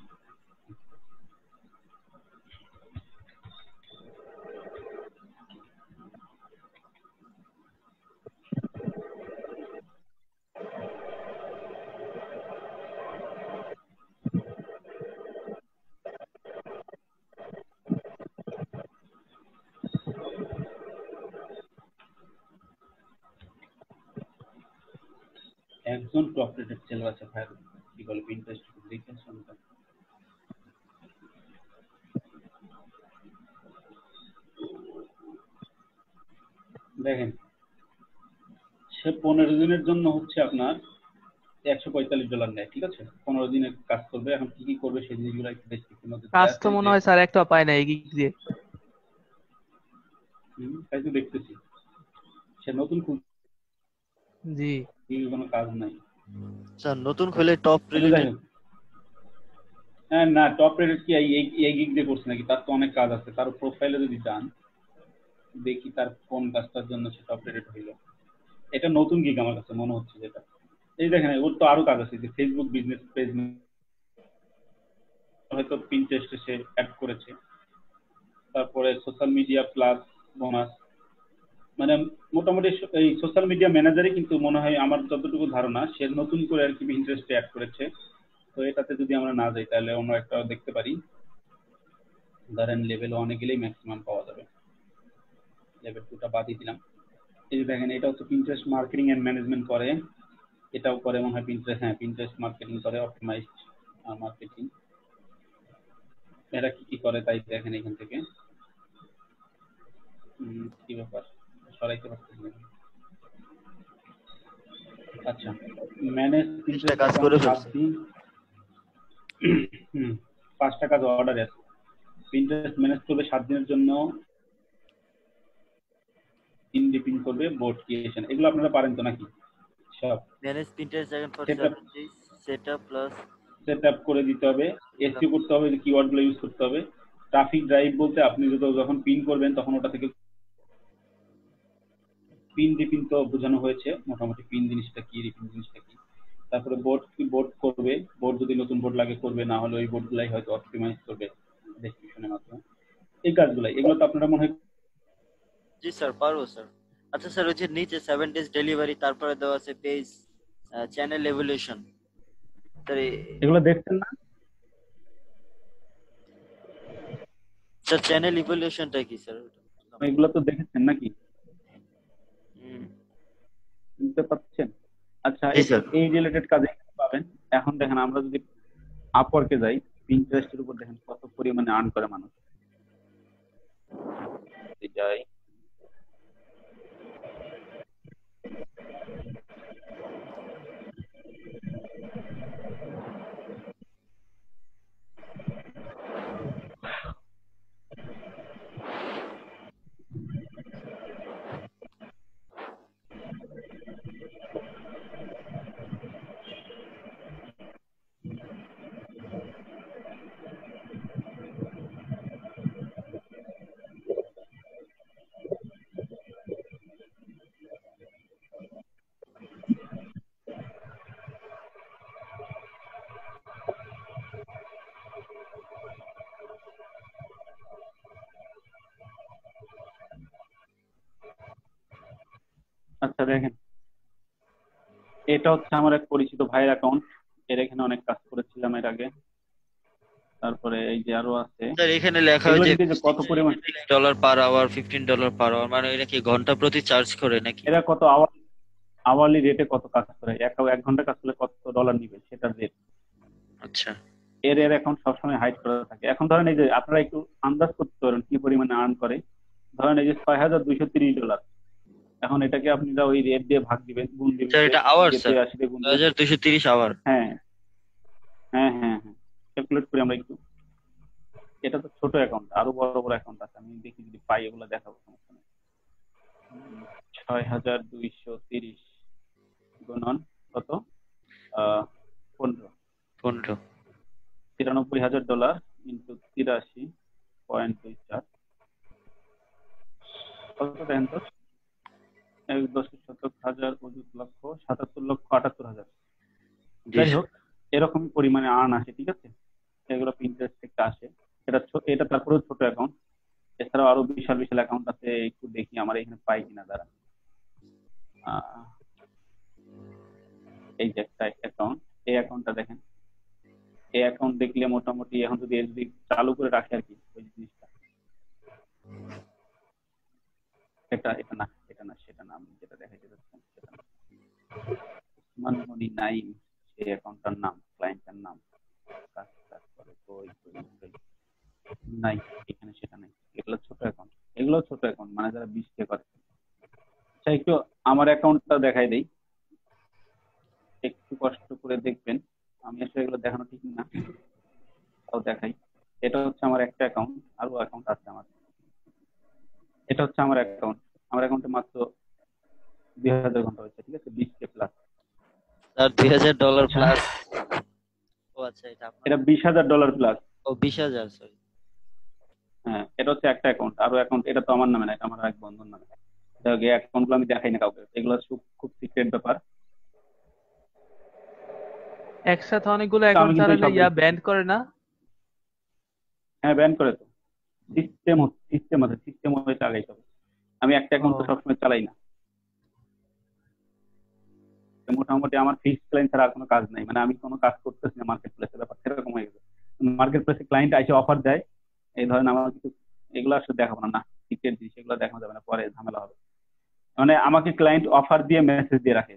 Speaker 1: একজন টপ রেটেড সেলার আছে ভাই, কি বলে পিন্টারেস্ট দেখে শুনতে। দেখেন, সে 15 দিনের জন্য হচ্ছে আপনার $145 নেয়। ঠিক আছে, 15 দিনের কাজ করবে। এখন কি কি করবে সেই জিনিসগুলো একটু ডেসক্রিপশনের মধ্যে
Speaker 4: কাজ
Speaker 1: দেওয়া
Speaker 4: তো
Speaker 1: আছে
Speaker 4: মনে
Speaker 1: যে
Speaker 4: হয় স্যার একটা পায় না এই গিগ দিয়ে।
Speaker 1: তাই তো দেখতেছি, সে নতুন
Speaker 4: জি
Speaker 1: কোনো কাজ নাই।
Speaker 2: স্যার নতুন খুলে টপ
Speaker 1: আচ্ছা যাই
Speaker 2: রিলেটেড
Speaker 1: হোক, হ্যাঁ না টপ রেটেড কি এই গিগ দিয়ে করছে নাকি, তার তো অনেক কাজ আছে। তার প্রোফাইলে যদি যান দেখি তার কোন কাজটার জন্য সে টপ রেটেড হইলো। এটা নতুন গিগ আমার কাছে মনে হচ্ছে যেটা। এই দেখেন ওর তো আরো কাজ আছে, যে ফেসবুক বিজনেস পেজ হয়তো পিন্টারেস্টে সে অ্যাড করেছে, তারপরে সোশ্যাল মিডিয়া প্লাস বোনাস, মানে মোটামুটি এই সোশ্যাল মিডিয়া ম্যানেজারই, কিন্তু মনে হয় আমার যতটুকু ধারণা সে নতুন করে আর কি ইন্টারেস্টে অ্যাড করেছে। তো এটাতে যদি আমরা না যাই তাহলে অন্য একটা দেখতে পারি, ধরেন লেভেল 1 গেলেই ম্যাক্সিমাম পাওয়া যাবে, লেভেল 2টা বাদই দিলাম। এই যে দেখেন এটা হচ্ছে পিন্টারেস্ট মার্কেটিং এন্ড ম্যানেজমেন্ট করে, এটাও করে মনে হয় পিন্টারেস্ট, হ্যাঁ পিন্টারেস্ট মার্কেটিং করে, অপটিমাইজড মার্কেটিং। এরা কি কি করে তাই দেখেন এখান থেকে। কি ব্যাপার, সরাইতে পারতেছি না। আচ্ছা, ম্যানেজ
Speaker 2: একটা
Speaker 1: ইন্টারেস্ট
Speaker 2: কাজ
Speaker 1: অ্যাকাউন্ট
Speaker 2: করে
Speaker 1: 7
Speaker 2: ফেলছে।
Speaker 1: দিন। 5টা কাজ অর্ডারে আছে। ইন্টারেস্ট ম্যানেজ করবে 7 দিনের জন্য, ইনডিপিং করবে, বোর্ড ক্রিয়েশন, এগুলো আপনারা পারেন তো নাকি সব?
Speaker 2: Manage printer second for
Speaker 1: setup
Speaker 2: 7 days, setup plus
Speaker 1: setup করে দিতে হবে, এসইও করতে হবে, যে কিওয়ার্ডগুলো ইউজ করতে হবে। ট্রাফিক ড্রাইভ বলতে আপনি যখন পিন করবেন তখন ওটা থেকে পিন রিপিন তো বোঝানো হয়েছে মোটামুটি, পিন জিনিসটা কি, রিপিন জিনিসটা কি। তারপরে বোর্ড করবে, বোর্ড যদি নতুন বোর্ড লাগে করবে, না হলে ওই বোর্ডগুলাই হয়তো অপটিমাইজ করবে ডেসক্রিপশনের মাধ্যমে। এই কাজগুলাই, এগুলো তো আপনারা মনে হয়।
Speaker 2: জি স্যার, পারবো স্যার। আচ্ছা স্যার, ওই যে নিচে 7 days ডেলিভারি, তারপরে দেওয়া আছে পেজ চ্যানেল এভলিউশন, স্যার
Speaker 1: এগুলো দেখছেন না?
Speaker 2: স্যার চ্যানেল ইভলিউশনটা কি স্যার?
Speaker 1: এগুলো তো দেখেছেন নাকি,
Speaker 2: হুম,
Speaker 1: বুঝতে পারছেন? আচ্ছা,
Speaker 2: জি স্যার।
Speaker 1: এই রিলেটেড কাজে পাবেন। এখন দেখেন, আমরা যদি আপওয়ার্কে যাই, পিন্টারেস্টের উপর দেখেন কত পরিমাণে আর্ন করে মানুষ। যাই, আচ্ছা দেখেন, এটা হচ্ছে আমার এক পরিচিত ভাইয়ের অ্যাকাউন্ট। এর এখানে অনেক কাজ করেছিলাম এর আগে। তারপরে এই যে আরো আছে,
Speaker 2: স্যার এখানে লেখা হয়
Speaker 1: এগুলো
Speaker 2: যে
Speaker 1: কিন্তু যে কত পরিমাণ,
Speaker 2: $6 পার আওয়ার, $15 পার আওয়ার, মানে এটা কি ঘন্টা প্রতি চার্জ করে নাকি?
Speaker 1: এরা কত আওয়ারলি রেটে কত কাজ করে, এক ঘন্টা কাজ করলে কত ডলার নিবে সেটার রেট।
Speaker 2: আচ্ছা,
Speaker 1: এর অ্যাকাউন্ট সবসময় হাইড করা থাকে। এখন ধরেন এই যে আপনারা একটু আন্দাজ করতে পারেন কি পরিমাণে আর্ন করে। ধরেন এই যে $6,230। এখন এটাকে আপনি ওই রেট দিয়ে ভাগ দিবেন, গুণ দিবেন,
Speaker 2: স্যার এটা আওয়ার স্যার,
Speaker 1: 83 দিয়ে গুণ দিবেন।
Speaker 2: 2230 আওয়ার।
Speaker 1: হ্যাঁ হ্যাঁ হ্যাঁ হ্যাঁ, ক্যালকুলেট করি আমরা একটু। এটা তো ছোট অ্যাকাউন্ট, আরো বড় বড় অ্যাকাউন্ট আছে, আমি দেখি যদি পাই এগুলো দেখাবো, সমস্যা নেই। 6,230 গুণন কত, 15, $93,000 ইন্টু 83.24 কত দেখেন তো, 10,000 লক্ষ 77,78,000। যাই হোক, এরকম পরিমাণে আর্ন আসে, ঠিক আছে। এগুলো পিন্টারেস্ট থেকে আসে। এটা তারপরেও ছোট অ্যাকাউন্ট। এছাড়াও আরো বিশাল বিশাল অ্যাকাউন্ট আছে, একটু দেখি আমার এখানে পাই কিনা দ্বারা। এই যে একটা অ্যাকাউন্ট, এই অ্যাকাউন্টটা দেখেন। এই অ্যাকাউন্ট দেখলে মোটামুটি এখন যদি চালু করে রাখে আর কি ওই জিনিসটা, এটা এটা না এটা না সেটা না, আমি যেটা দেখাইতে চাচ্ছিলাম সেটা না। উসমান মনি নাইম, সেই অ্যাকাউন্টটার নাম, ক্লায়েন্টের নাম, কাজ করে নাই এখানে, সেটা নাই। এগুলো ছোট অ্যাকাউন্ট, এগুলো ছোট অ্যাকাউন্ট, মানে যারা 20K করে। আচ্ছা, একটু আমার অ্যাকাউন্টটা দেখাই দেই, একটু কষ্ট করে দেখবেন। আমি আসলে এগুলো দেখানো ঠিক না, তাও দেখাই। এটা হচ্ছে আমার একটা অ্যাকাউন্ট, আরো অ্যাকাউন্ট আছে আমার। এটা হচ্ছে আমার অ্যাকাউন্ট, আমার অ্যাকাউন্টে মাত্র 2,000 ঘন্টা হয়েছে, ঠিক আছে, 20K প্লাস।
Speaker 2: Sir $2,000 plus? ও আচ্ছা, এটা
Speaker 1: এটা $20,000 প্লাস।
Speaker 2: ও 20,000, সরি।
Speaker 1: হ্যাঁ, এটা হচ্ছে একটা অ্যাকাউন্ট, আরো অ্যাকাউন্ট, এটা তো আমার নামে না, এটা আমার এক বন্ধুর নামে। এই অ্যাকাউন্টগুলো আমি দেখাই না কাউকে, এগুলো খুব সিক্রেট ব্যাপার।
Speaker 4: একসাথে অনেকগুলো
Speaker 1: আমি
Speaker 4: অ্যাকাউন্ট
Speaker 1: কিন্তু
Speaker 4: চালালে
Speaker 1: সব
Speaker 4: ব্যান করে না?
Speaker 1: হ্যাঁ, ব্যান করে তো। সিস্টেম হয়েছে আগাইতে হবে। আমি একটা অ্যাকাউন্ট তো সবসময় চালাই না। মোটামুটি আমার ফিক্সড ক্লায়েন্ট ছাড়া আর কোনো কাজ নাই, মানে আমি কোনো কাজ করতেছি না মার্কেট প্লেসে, ব্যাপার সেরকম হয়ে গেছে। মার্কেট প্লেসে ক্লায়েন্ট এসে অফার দেয়, এই ধরেন আমার কিছু, এগুলো আসলে দেখাবো না, সিক্রেট জিনিস, এগুলো দেখানো যাবে না, পরে ঝামেলা হবে। মানে আমাকে ক্লায়েন্ট অফার দিয়ে মেসেজ দিয়ে রাখে,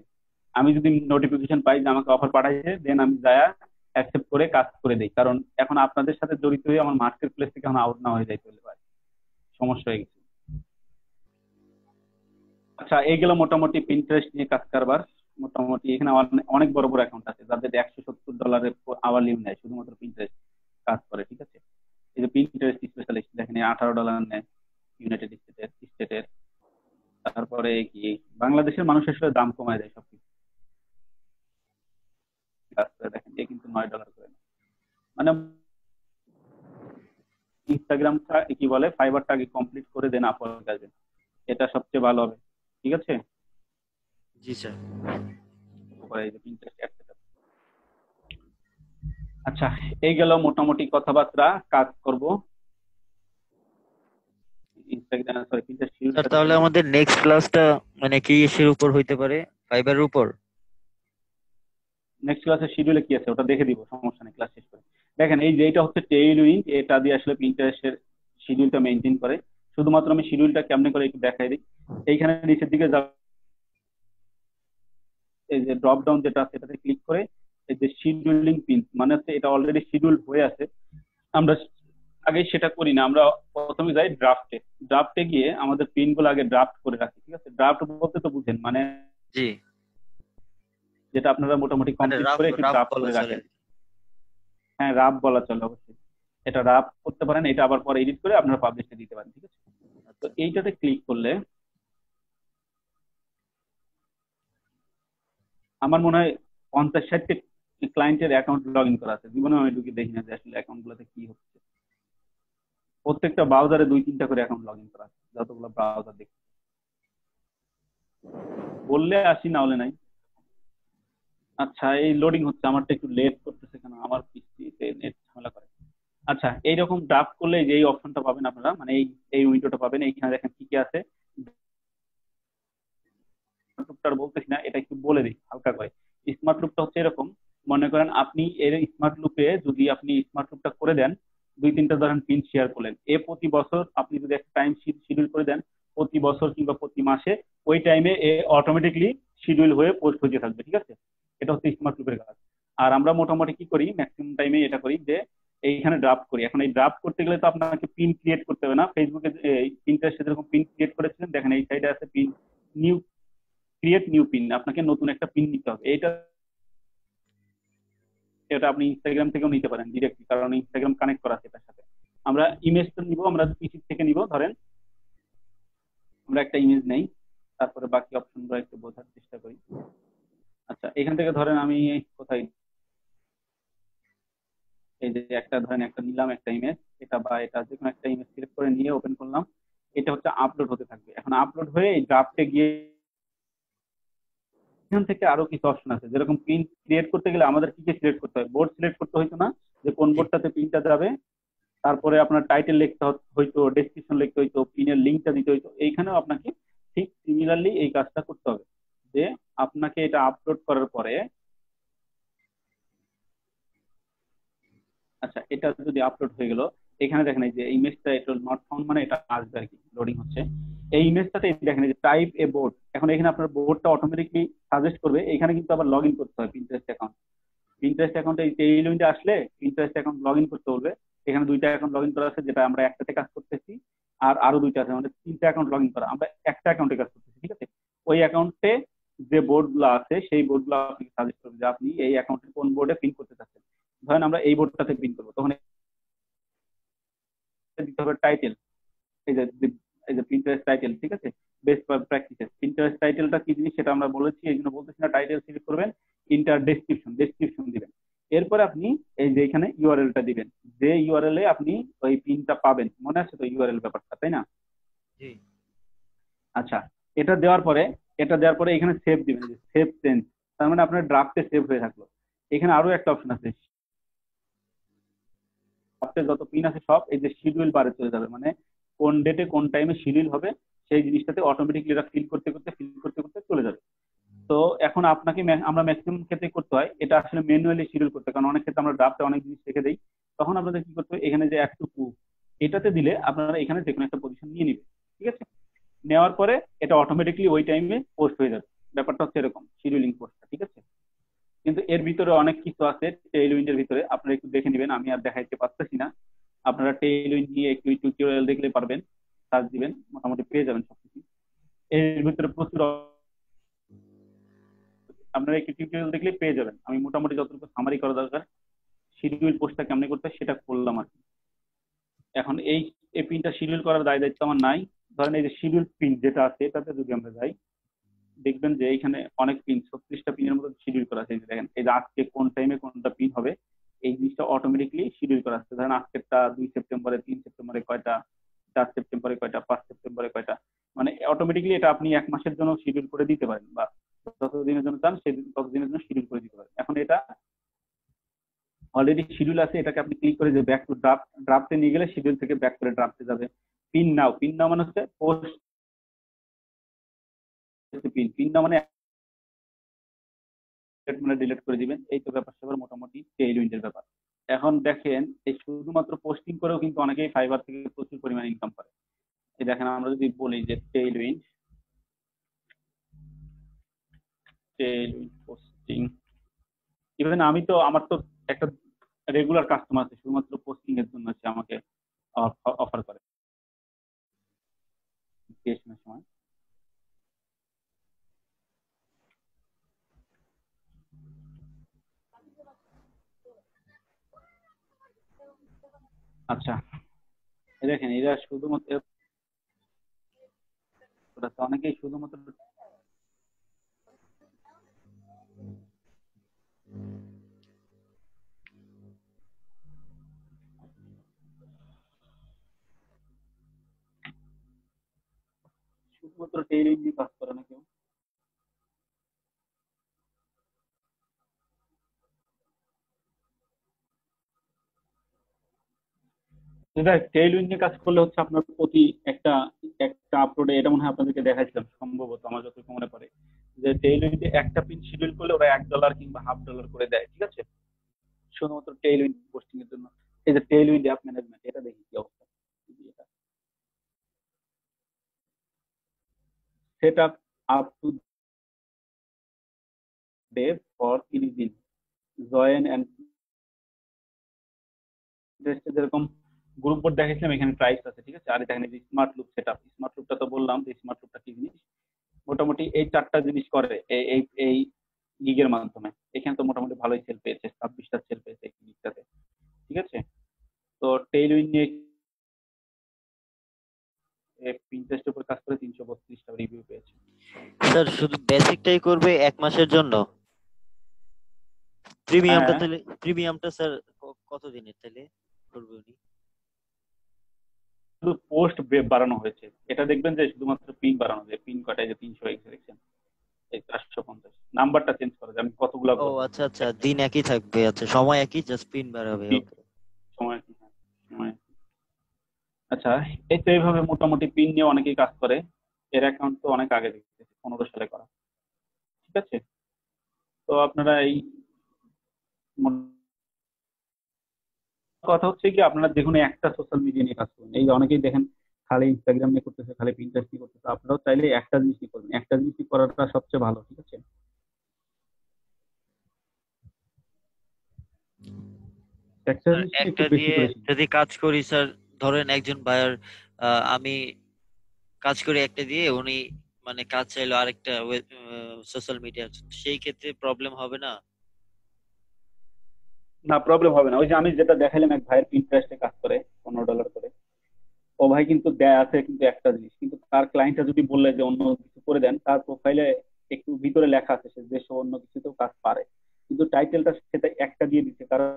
Speaker 1: আমি যদি নোটিফিকেশন পাই যে আমাকে অফার পাঠাইছে, দেন আমি যায়া অ্যাকসেপ্ট করে কাজ করে দিই। কারণ এখন আপনাদের সাথে জড়িত হয়ে আমার মার্কেট প্লেস থেকে এখন আউট না হয়ে যাইতে হলে ভাই সমস্যা হয়ে গেছে। আচ্ছা, এইগুলো মোটামুটি পিন্টারেস্ট নিয়ে কাজ কারবার। মোটামুটি এখানে অনেক বড় বড় অ্যাকাউন্ট আছে যাদের $170 আওয়ারলি নেয়, শুধুমাত্র পিন্টারেস্ট কাজ করে, ঠিক আছে। এই যে পিন্টারেস্ট স্পেশালিস্ট দেখেন $18 নেয় ইউনাইটেড স্টেটের। তারপরে কি বাংলাদেশের মানুষ আসলে দাম কমায় দেয় সবকিছু, কাজ করে দেখেন এ কিন্তু $9 করে নেয়। মানে ইনস্টাগ্রামটা কি বলে, ফাইবারটা আগে কমপ্লিট করে দেন আপলোড আসবেন, এটা সবচেয়ে ভালো হবে, ঠিক আছে।
Speaker 2: জি স্যার।
Speaker 1: তারপরে এই যে Pinterest app setup। আচ্ছা, এই গেল মোটামুটি কথাবার্তা, কাজ করব ইনস্টাগ্রাম, সরি Pinterest
Speaker 2: স্যার
Speaker 1: শিডিউলটা
Speaker 2: তাহলে
Speaker 1: দেখেন।
Speaker 2: আমাদের নেক্সট ক্লাসটা মানে কি এর উপর হইতে পারে? ফাইবারের উপর?
Speaker 1: নেক্সট ক্লাসের শিডিউলে কি আছে ওটা দেখে দিব, সমস্যা নেই ক্লাস শেষ করে। দেখেন এই যে এটা হচ্ছে টেইলউইন্ড, এটা দিয়ে আসলে Pinterest-এর শিডিউলটা মেইনটেইন করে। শুধুমাত্র আমি শিডিউলটা কেমনে করে একটু দেখাই দিই। এইখানে নিচের দিকে যাব, এই যে ড্রপ ডাউন যেটা আছে এটাতে ক্লিক করে এই যে শিডিউলিং পিন, মানে হচ্ছে এটা অলরেডি শিডিউল হয়ে আছে, আমরা আগে সেটা করি না। আমরা প্রথমে যাই ড্রাফটে গিয়ে আমাদের পিন গুলো আগে ড্রাফট করে রাখি, ঠিক আছে। ড্রাফট বলতে তো বুঝেন, মানে
Speaker 2: জি,
Speaker 1: যেটা আপনারা মোটামুটি
Speaker 2: মানে
Speaker 1: কমপ্লিট
Speaker 2: রাফ
Speaker 1: করে একটু
Speaker 2: রাফ
Speaker 1: ড্রাফট
Speaker 2: বলা
Speaker 1: করে
Speaker 2: চলে।
Speaker 1: রাখেন। হ্যাঁ, রাফ বলা চলে অবশ্যই, এটা রাফ করতে পারেন, এটা আবার পরে এডিট করে আপনারা পাবলিশে দিতে পারেন, ঠিক আছে। তো
Speaker 2: আচ্ছা
Speaker 1: এইটাতে ক্লিক করলে আমার মনে হয় 50-60টি ক্লায়েন্টের অ্যাকাউন্ট লগ ইন করা আছে। জীবনে আমি ঢুকে দেখি না যে আসলে অ্যাকাউন্ট গুলোতে কি হচ্ছে। প্রত্যেকটা ব্রাউজারে 2-3টা করে অ্যাকাউন্ট লগ ইন করা আছে, যতগুলো ব্রাউজার দেখি। বললে আসি, না হলে নাই। আচ্ছা, এই লোডিং হচ্ছে, আমারটা একটু লেট করতেছে কেন, আমার পিসিতে নেট ঝামেলা করে। আচ্ছা, এইরকম ড্রাফট করলে যে এই অপশনটা পাবেন আপনারা, মানে এই এই উইন্ডোটা পাবেন। এইখানে দেখেন কি কি আছে, লুপটা বলতেছি না, এটা একটু বলে দিই হালকা করে। স্মার্ট লুপটা হচ্ছে এরকম, মনে করেন আপনি এর স্মার্ট লুপে যদি আপনি স্মার্ট লুপটা করে দেন, 2-3টা ধরেন পিন শেয়ার করলেন, প্রতি বছর আপনি যদি একটা টাইম শিডিউল করে দেন, প্রতি বছর কিংবা প্রতি মাসে ওই টাইমে অটোমেটিকলি শিডিউল হয়ে পোস্ট হতে থাকবে, ঠিক আছে। এটা হচ্ছে স্মার্ট লুপের কাজ। আর আমরা মোটামুটি কি করি, ম্যাক্সিমাম টাইমে এটা করি যে এইখানে ড্রাফট করি। এখন এই ড্রাফট করতে গেলে তো আপনাকে পিন ক্রিয়েট করতে হবে না। ফেসবুকে Pinterest যেরকম পিন ক্রিয়েট করেছিলেন, দেখেন এই সাইডে আছে pin, new create new pin, আপনাকে নতুন একটা পিন নিতে হবে। এটা আপনি ইনস্টাগ্রাম থেকেও নিতে পারেন ডিরেক্টলি, কারণ ইনস্টাগ্রাম কানেক্ট করা আছে এটার সাথে। আমরা ইমেজটা নিব, আমরা পিসি থেকে নিব, ধরেন আমরা একটা ইমেজ নেই, তারপরে বাকি অপশনগুলো একটু বোঝার চেষ্টা করি। আচ্ছা, এখান থেকে ধরেন আমি কোথায়, এই যে একটা ধরেন একটা নিলাম একটা ইমেজ, এটা বা এটা যে কোনো একটা ইমেজ সিলেক্ট করে নিয়ে ওপেন করলাম। এটা হচ্ছে আপলোড হতে থাকবে। এখন আপলোড হয়ে এই ড্রাফটে গিয়ে এখান থেকে আরো কিছু অপশন আছে, যেরকম পিন ক্রিয়েট করতে গেলে আমাদের কি কি সিলেক্ট করতে হয়, বোর্ড সিলেক্ট করতে হইতো না, যে কোন
Speaker 2: জি
Speaker 1: বোর্ডটাতে পিনটা যাবে। তারপরে আপনার টাইটেল লিখতে হইতো, ডেসক্রিপশন লিখতে হইতো, পিনের লিঙ্কটা দিতে হইতো। এইখানেও আপনাকে ঠিক সিমিলারলি এই কাজটা করতে হবে, যে আপনাকে এটা আপলোড করার পরে, আচ্ছা এটা যদি আপলোড হয়ে গেল, এখানে দেখেন এই যে ইমেজটা এটা নট ফাউন্ড, মানে এটা আসবে আর কি, লোডিং হচ্ছে। এই ইমেজটাতে দেখেন এই যে টাইপ এ বোর্ড, এখন এখানে আপনার বোর্ডটা অটোমেটিকলি সাজেস্ট করবে। এখানে কিন্তু আবার লগ ইন করতে হয় Pinterest অ্যাকাউন্টে। এই লিঙ্কে আসলে Pinterest অ্যাকাউন্ট লগ ইন করতে বলবে। এখানে 2টা অ্যাকাউন্ট লগ ইন করা আছে, যেটা আমরা একসাথে কাজ করতেছি, আর আরো 2টা আছে, মানে 3টা অ্যাকাউন্ট লগ ইন করা। আমরা একটা অ্যাকাউন্টে কাজ করতেছি, ঠিক আছে। ওই অ্যাকাউন্টে যে বোর্ড গুলো আছে সেই বোর্ড গুলো আপনাকে সাজেস্ট করবে যে আপনি এই অ্যাকাউন্টে কোন বোর্ডে পিন করতে চাচ্ছেন। ধরেন আমরা এই বোর্ডটাতে পিন করবো, তখন দিতে হবে টাইটেল, এই যে Pinterest টাইটেল, ঠিক আছে। বেস্ট প্র্যাকটিসেস Pinterest টাইটেলটা কি জিনিস সেটা আমরা বলেছি, এই জন্য বলতেছি না। টাইটেল সিলেক্ট করবেন, ইন্টার ডেসক্রিপশন দিবেন। এরপরে আপনি এই যে এখানে ইউআরএলটা দিবেন, যে ইউআরএল এ আপনি ওই পিনটা পাবেন। মনে আছে তো ইউআরএল ব্যাপারটা, তাই না?
Speaker 2: জি
Speaker 1: আচ্ছা, এটা দেওয়ার পরে এখানে সেভ দিবেন, যে সেভ চেঞ্জ, তার মানে আপনার ড্রাফটে সেভ হয়ে থাকলো। এখানে আরো একটা অপশন আছে, ড্রাফটে যত পিন আছে সব এই যে শিডিউল বারে চলে যাবে, মানে কোন ডেটে কোন টাইমে শিডিউল হবে সেই জিনিসটাতে অটোমেটিকলি এটা ফিল করতে করতে চলে যাবে। তো এখন আপনাকে আমরা ম্যাক্সিমাম ক্ষেত্রে করতে হয় এটা আসলে ম্যানুয়ালি শিডিউল করতে, কারণ অনেক ক্ষেত্রে আমরা ড্রাফটে অনেক জিনিস রেখে দিই। তখন আপনাদের কি করতে হবে, এখানে যে অ্যাড টু প্রুফ এটাতে দিলে আপনারা এখানে যে কোনো একটা পজিশন নিয়ে নেবে, ঠিক আছে। নেওয়ার পরে এটা অটোমেটিকলি ওই টাইমে পোস্ট হয়ে যাবে। ব্যাপারটা হচ্ছে এরকম শিডিউলিং পোস্টটা, ঠিক আছে। কিন্তু এর ভিতরে অনেক কিছু আছে, টেইলউইন্ডের ভিতরে আপনারা একটু দেখে নেবেন, আমি আর দেখাইতে পারতেছি না। আপনারা টেইলউইন্ড নিয়ে একটু টিউটোরিয়াল দেখলে পারবেন, সার্চ দিবেন, মোটামুটি পেয়ে যাবেন সবকিছু। এর ভিতরে প্রচুর আপনারা একটু টিউটোরিয়াল দেখলে পেয়ে যাবেন। আমি মোটামুটি যতটুকু সামারি করা দরকার শিডিউল পোস্টটা কেমনে করতে হয় সেটা করলাম আর কি। এখন এই পিনটা শিডিউল করার দায় দায়িত্ব আমার নাই। ধরেন এই যে শিডিউল পিন যেটা আছে এটাতে যদি আমরা যাই, দেখবেন যে এইখানে অনেক পিন, 36টা পিনের মতো শিডিউল করা আছে। এই যে দেখেন, এই যে আজকে কোন টাইমে কোনটা পিন হবে এই জিনিসটা অটোমেটিকলি শিডিউল করা আছে। ধরেন আজকেরটা 2 সেপ্টেম্বরে, 3 সেপ্টেম্বরে কয়টা, 4 সেপ্টেম্বরে কয়টা, 5 সেপ্টেম্বরে কয়টা, মানে অটোমেটিকলি এটা আপনি 1 মাসের জন্য শিডিউল করে দিতে পারেন, বা যতদিনের জন্য চান সেদিন ততদিনের জন্য শিডিউল করে দিতে পারেন। এখন এটা অলরেডি শিডিউল আছে, এটাকে আপনি ক্লিক করে যে ব্যাক টু ড্রাফটে নিয়ে গেলে শিডিউল থেকে ব্যাক করে ড্রাফটে যাবে। পিন নাও মানে হচ্ছে পোস্ট পিন নাও মানে ডিলিট করে দিবেন। এই তো ব্যাপার স্যাপার মোটামুটি টেইলউইন্ডের ব্যাপার। এখন দেখেন এই শুধুমাত্র পোস্টিং করেও কিন্তু অনেকেই ফাইবার থেকে প্রচুর পরিমাণে ইনকাম করে। এই দেখেন আমরা যদি বলি যে টেইলউইন্ড পোস্টিং, ইভেন আমার তো একটা রেগুলার কাস্টমার আছে শুধুমাত্র পোস্টিং এর জন্য সে আমাকে অফার করে ক্রিয়েশনের সময়। আচ্ছা দেখেন এরা শুধুমাত্র অনেকেই শুধুমাত্র টেইলউইন্ড নিয়ে কাজ করে না কেউ। টেইলউইন্ড নিয়ে কাজ করলে হচ্ছে আপনার প্রতি একটা একটা আপলোডে, এটা মনে হয় আপনাদেরকে দেখাইছিলাম সম্ভবত আমার যতটুকু মনে পড়ে, যে টেইলউইন্ডে একটা পিন শিডিউল করলে ওরা $1 কিংবা $0.5 করে দেয়, ঠিক আছে, শুধুমাত্র টেইলউইন্ড পোস্টিং এর জন্য। এই যে টেইলউইন্ড অ্যাপ ম্যানেজমেন্ট, এটা দেখি কি অবস্থা। Set up today for ইলিজিন জয়েন এন্ড যেরকম গ্রুপ বোর্ড দেখাইছিলাম এখানে প্রাইস আছে, ঠিক আছে। আর দেখেন এই যে স্মার্ট লুপ সেটআপ, স্মার্ট লুপটা তো বললাম যে স্মার্ট লুপটা কি জিনিস। মোটামুটি এই 4টা জিনিস করে এই এই গিগের মাধ্যমে। এখানে তো মোটামুটি ভালোই সেল পেয়েছে, 26টা সেল পেয়েছে এই গিগটাতে, ঠিক আছে। তো টেইলউইন্ড নিয়ে পিন্টারেস্টের উপর কাজ করে 332টা রিভিউ পেয়েছে।
Speaker 2: স্যার শুধু বেসিকটাই করবে 1 মাসের জন্য? প্রিমিয়ামটা
Speaker 1: হ্যাঁ,
Speaker 2: তাহলে, প্রিমিয়ামটা স্যার কত দিনের তাহলে করবে উনি?
Speaker 1: শুধু পোস্ট বাড়ানো হয়েছে, এটা দেখবেন যে শুধুমাত্র পিন বাড়ানো যায়। পিন কটায় যে 300 দেখছেন, এই 450 নাম্বারটা চেঞ্জ করা যায়। আমি কতগুলা
Speaker 2: ও
Speaker 1: করবো
Speaker 2: আচ্ছা আচ্ছা, দিন একই থাকবে, আচ্ছা সময় একই, জাস্ট পিন বাড়াবে, ওকে।
Speaker 1: সময় কি? হ্যাঁ, সময়। আচ্ছা, এই তো এইভাবে মোটামুটি পিন নিয়ে অনেকেই কাজ করে। এর অ্যাকাউন্ট তো অনেক আগে দেখতেছি, 15 সালে করা, ঠিক আছে। তো আপনারা এই কথা হচ্ছে কি আপনারা যে কোনো একটা সোশ্যাল মিডিয়া নিয়ে কাজ করুন। এই যে অনেকেই দেখেন খালি ইনস্টাগ্রাম নিয়ে করতেছে, খালি পিন্টারেস্ট নিয়ে করতেছে। আপনারাও চাইলে একটা জিনিস নিয়ে করবেন, একটা জিনিস নিয়ে করাটা সবচেয়ে ভালো, ঠিক আছে। একটা
Speaker 2: স্যার
Speaker 1: জিনিস নিয়ে একটু
Speaker 2: একটা
Speaker 1: বেশি
Speaker 2: দিয়ে
Speaker 1: করে শিখবেন।
Speaker 2: যদি কাজ করি স্যার, ধরেন একজন বায়ার, আমি কাজ করি একটা দিয়ে, উনি মানে কাজ চাইলো আরেকটা সোশ্যাল মিডিয়া, সেই ক্ষেত্রে প্রবলেম হবে না?
Speaker 1: না, প্রবলেম হবে না। ওই যে আমি যেটা দেখালাম এক ভাইয়ের পিন্টারেস্টে কাজ করে $15 করে, ও ভাই কিন্তু দেয়া আছে কিন্তু একটা জিনিস, কিন্তু তার ক্লায়েন্টটা যদি বললে যে অন্য কিছু করে দেন, তার প্রোফাইলে একটু ভিতরে লেখা আছে সে যে সে অন্য কিছুতেও কাজ পারে, কিন্তু টাইটেলটা সেটা একটা দিয়ে দিচ্ছে। কারণ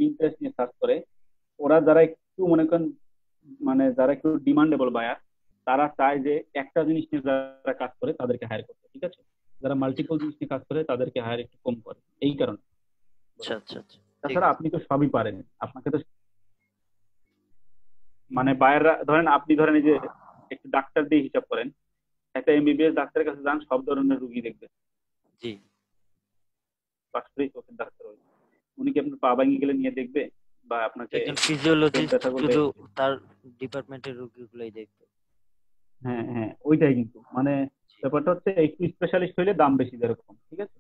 Speaker 1: ইন্টারেস্ট নিয়ে সার্চ করে ওরা যারা একটু মনে করেন মানে যারা একটু ডিমান্ডেবল বায়ার, তারা চায় যে একটা জিনিস নিয়ে যারা কাজ করে তাদেরকে হায়ার করতে, ঠিক আছে। যারা মাল্টিপল জিনিস নিয়ে কাজ করে তাদেরকে হায়ার একটু কম করে, এই কারণে।
Speaker 2: আচ্ছা আচ্ছা আচ্ছা, ঠিক
Speaker 1: তাছাড়া
Speaker 2: আছে।
Speaker 1: আপনি তো সবই পারেন, আপনাকে তো মানে বায়াররা ধরেন, আপনি ধরেন এই যে একটু ডাক্তার দিয়ে হিসাব করেন, একটা এমবিবিএস ডাক্তারের কাছে যান, সব ধরনের রুগী দেখবেন,
Speaker 2: জি।
Speaker 1: পাশাপাশি চোখের ডাক্তার হই, উনি কি আপনার পা ভাঙে গেলে নিয়ে দেখবে, বা আপনাকে
Speaker 2: একজন
Speaker 1: পেট
Speaker 2: ফিজিওলজিস্ট
Speaker 1: ব্যথা করলে?
Speaker 2: শুধু তার ডিপার্টমেন্টের রোগীগুলোই দেখবে।
Speaker 1: হ্যাঁ হ্যাঁ, ওইটাই কিন্তু মানে
Speaker 2: জি।
Speaker 1: ব্যাপারটা হচ্ছে একটু স্পেশালিস্ট হইলে দাম বেশি, যেরকম, ঠিক আছে।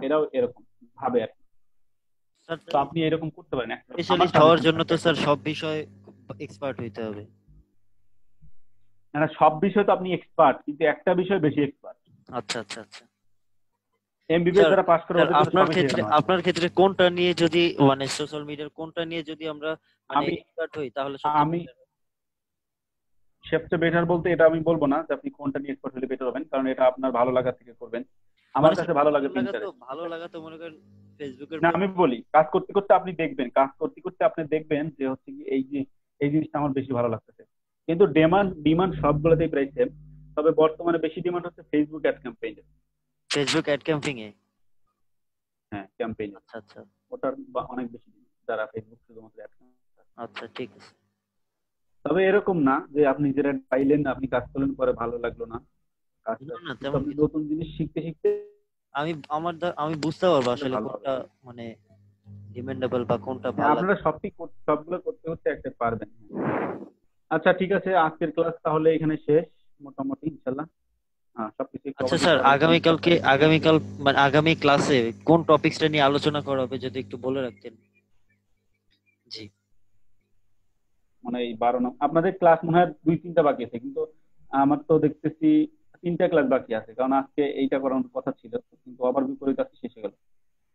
Speaker 1: এরাও এরকম ভাবে আর কি।
Speaker 2: স্যার
Speaker 1: তো আপনি এরকম করতে পারেন, আমার
Speaker 2: স্পেশালিস্ট হওয়ার
Speaker 1: সাজেশন
Speaker 2: জন্য
Speaker 1: থাকবে
Speaker 2: তো
Speaker 1: একটা।
Speaker 2: স্যার সব বিষয়ে এক্সপার্ট হইতে হবে।
Speaker 1: না সব বিষয় তো আপনি এক্সপার্ট, কিন্তু একটা বিষয় বেশি এক্সপার্ট।
Speaker 2: আচ্ছা আচ্ছা আচ্ছা
Speaker 1: এমবিবিএস
Speaker 2: স্যার,
Speaker 1: যারা পাস করে
Speaker 2: স্যার
Speaker 1: ওদের তো
Speaker 2: আপনার
Speaker 1: সবই
Speaker 2: ক্ষেত্রে
Speaker 1: শেখানো হয়।
Speaker 2: আপনার ক্ষেত্রে কোনটা নিয়ে যদি মানে সোশ্যাল মিডিয়ার কোনটা নিয়ে যদি আমরা মানে
Speaker 1: আমি
Speaker 2: এক্সপার্ট হই তাহলে সবচেয়ে
Speaker 1: আমি
Speaker 2: better হয়?
Speaker 1: সবচেয়ে বেটার বলতে এটা আমি বলবো না যে আপনি কোনটা নিয়ে এক্সপার্ট হলে বেটার হবেন, কারণ এটা আপনার ভালো লাগা থেকে করবেন। আমার
Speaker 2: মানে
Speaker 1: কাছে
Speaker 2: স্যার
Speaker 1: ভালো লাগে
Speaker 2: ভালো লাগা তো
Speaker 1: পিন্টারেস্ট।
Speaker 2: মনে করেন ফেসবুকের
Speaker 1: না
Speaker 2: পর।
Speaker 1: আমি বলি, কাজ করতে করতে আপনি দেখবেন, কাজ করতে করতে আপনি দেখবেন যে হচ্ছে কি এই যে এই জিনিসটা আমার বেশি ভালো লাগতেছে। কিন্তু ডিমান্ড সবগুলোতেই প্রায় সেম, তবে বর্তমানে বেশি ডিমান্ড হচ্ছে Facebook ad campaign.
Speaker 2: Facebook ad camping এ।
Speaker 1: হ্যাঁ ক্যাম্পেইন,
Speaker 2: আচ্ছা আচ্ছা
Speaker 1: ওটার অনেক বেশি demand, যারা ফেসবুক শুধুমাত্র অ্যাড।
Speaker 2: আচ্ছা ঠিক আছে।
Speaker 1: তবে এরকম না যে আপনি যেটা পাইলেন আপনি কাজ করলেন পরে ভালো লাগলো না কাজটা,
Speaker 2: না না
Speaker 1: কিন্তু
Speaker 2: তেমন
Speaker 1: আপনি
Speaker 2: কিছু।
Speaker 1: নতুন জিনিস শিখতে শিখতে
Speaker 2: আমি বুঝতে পারবো আসলে
Speaker 1: ভালো হবে।
Speaker 2: কোনটা মানে ডিমান্ডেবল বা কোনটা
Speaker 1: হ্যাঁ,
Speaker 2: ভালো লাগে।
Speaker 1: আপনারা সবগুলো করতে করতে একটা পারবেন। আচ্ছা ঠিক আছে, আজকের ক্লাস তাহলে এখানে শেষ মোটামুটি ইনশাল্লাহ। হ্যাঁ সবকিছু
Speaker 2: আচ্ছা
Speaker 1: কভার দিতে
Speaker 2: স্যার,
Speaker 1: পারবেন তো ইনশাল্লাহ।
Speaker 2: আগামীকাল মানে আগামী ক্লাসে কোন টপিকসটা নিয়ে আলোচনা করা হবে যদি একটু বলে রাখতেন। জি
Speaker 1: মানে এই 12 নম্বর আপনাদের ক্লাস মনে হয় 2-3টা বাকি আছে, কিন্তু আমার তো দেখতেছি 3টা ক্লাস বাকি আছে, কারণ আজকে এইটা করানোর কথা ছিল কিন্তু আবার বিপরীত আজকে শেষ হয়ে গেল।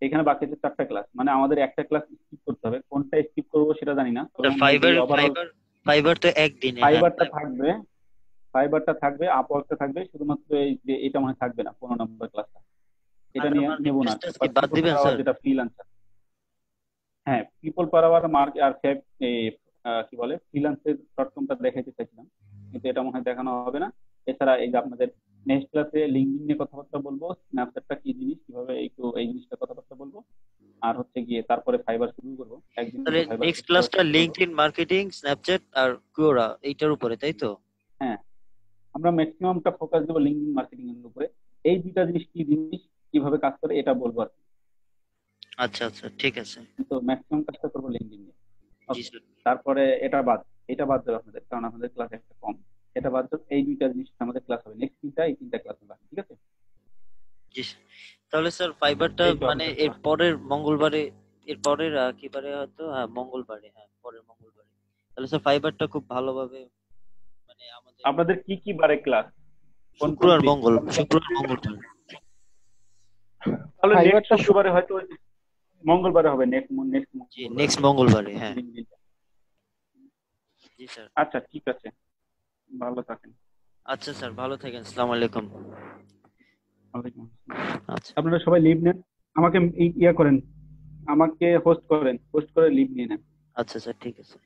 Speaker 1: এখানে বাকি আছে 4টা ক্লাস, মানে আমাদের একটা ক্লাস স্কিপ করতে হবে। কোনটা স্কিপ করবো সেটা জানি না, তবে মনে হয় যে ওভারঅল
Speaker 2: ফাইবার তো একদিনে, হ্যাঁ।
Speaker 1: ফাইবারটা থাকবে। ফাইবারটা থাকবে, আপওয়ার্কটা থাকবে, শুধুমাত্র এই যে এটা মনে হয় থাকবে না 15 নম্বর ক্লাসটা, এটা
Speaker 2: আর
Speaker 1: নিয়ে
Speaker 2: আমার
Speaker 1: নেবো না।
Speaker 2: রিকোয়েস্টটা কি বাদ দিবেন
Speaker 1: আওয়ার
Speaker 2: স্যার?
Speaker 1: যেটা ফ্রিল্যান্সার, হ্যাঁ পিপল পার আওয়ার মার্ক আর কি বলে ফ্রিল্যান্সের শর্ট ফর্মটা দেখাইতে চাইছিলাম, কিন্তু এটা মনে হয় দেখানো হবে না। এছাড়া এই যে আপনাদের নেক্সট ক্লাসে লিঙ্কডিন নিয়ে কথাবার্তা বলবো, স্ন্যাপচ্যাটটা কি জিনিস, কিভাবে একটু এই জিনিসটা কথাবার্তা বলবো। আর হচ্ছে গিয়ে তারপরে ফাইবার শুরু করবো, একদিন
Speaker 2: তাহলে
Speaker 1: তো ফাইবার
Speaker 2: নেক্সট
Speaker 1: শেষ করার
Speaker 2: ক্লাসটা
Speaker 1: চেষ্টা করবো।
Speaker 2: লিঙ্কডইন মার্কেটিং, স্ন্যাপচ্যাট আর কোরা এইটার উপরে, তাই তো?
Speaker 1: হ্যাঁ, আমরা ম্যাক্সিমামটা ফোকাস দেবো লিঙ্কডিন মার্কেটিং এর উপরে। এই দুইটা জিনিস কি জিনিস, কিভাবে কাজ করে এটা বলবো আর কি।
Speaker 2: আচ্ছা আচ্ছা ঠিক আছে।
Speaker 1: তো ম্যাক্সিমাম কাজটা করবো লিঙ্কডিন নিয়ে।
Speaker 2: জি
Speaker 1: Okay,
Speaker 2: স্যার।
Speaker 1: তারপরে এটা বাদ দেবে আপনাদের, কারণ আপনাদের ক্লাস একটা কম। এটা বাদ দেবে, এই দুইটা জিনিস আমাদের ক্লাস হবে নেক্সট এই 3টা ক্লাস হবে, ঠিক আছে?
Speaker 2: জি স্যার। তাহলে স্যার ফাইবারটা
Speaker 1: এই তো
Speaker 2: মানে
Speaker 1: আমাদের
Speaker 2: এর
Speaker 1: class।
Speaker 2: পরের মঙ্গলবারে, এর পরের কি বারে হয়তো, হ্যাঁ মঙ্গলবারে, হ্যাঁ পরের মঙ্গলবারে। তাহলে স্যার ফাইবারটা খুব ভালোভাবে মানে আমাদের
Speaker 1: আপনাদের কি কি বারে ক্লাস, কোন কোন
Speaker 2: শুক্রবার
Speaker 1: দিন?
Speaker 2: মঙ্গল, শুক্রবার মঙ্গলবার।
Speaker 1: তাহলে নেক্সট
Speaker 6: ফাইবারটা
Speaker 1: শুক্রবারে হয়তো মঙ্গলবারে হবে, নেক্সট নেক্সট
Speaker 2: জি
Speaker 1: মঙ্গলবারে
Speaker 2: নেক্সট
Speaker 1: হবে।
Speaker 2: মঙ্গলবারে, হ্যাঁ।
Speaker 1: দিনটা।
Speaker 2: জি স্যার।
Speaker 1: আচ্ছা ঠিক আছে, ভালো থাকেন।
Speaker 2: আচ্ছা স্যার, ভালো থাকেন। আসসালামু আলাইকুম।
Speaker 1: ওয়ালাইকুম আসসালাম।
Speaker 2: আচ্ছা
Speaker 1: আপনারা সবাই লিভ নেন, আমাকে ইয়া করেন, আমাকে হোস্ট করে লিভ নিয়ে নেন।
Speaker 2: আচ্ছা স্যার ঠিক আছে।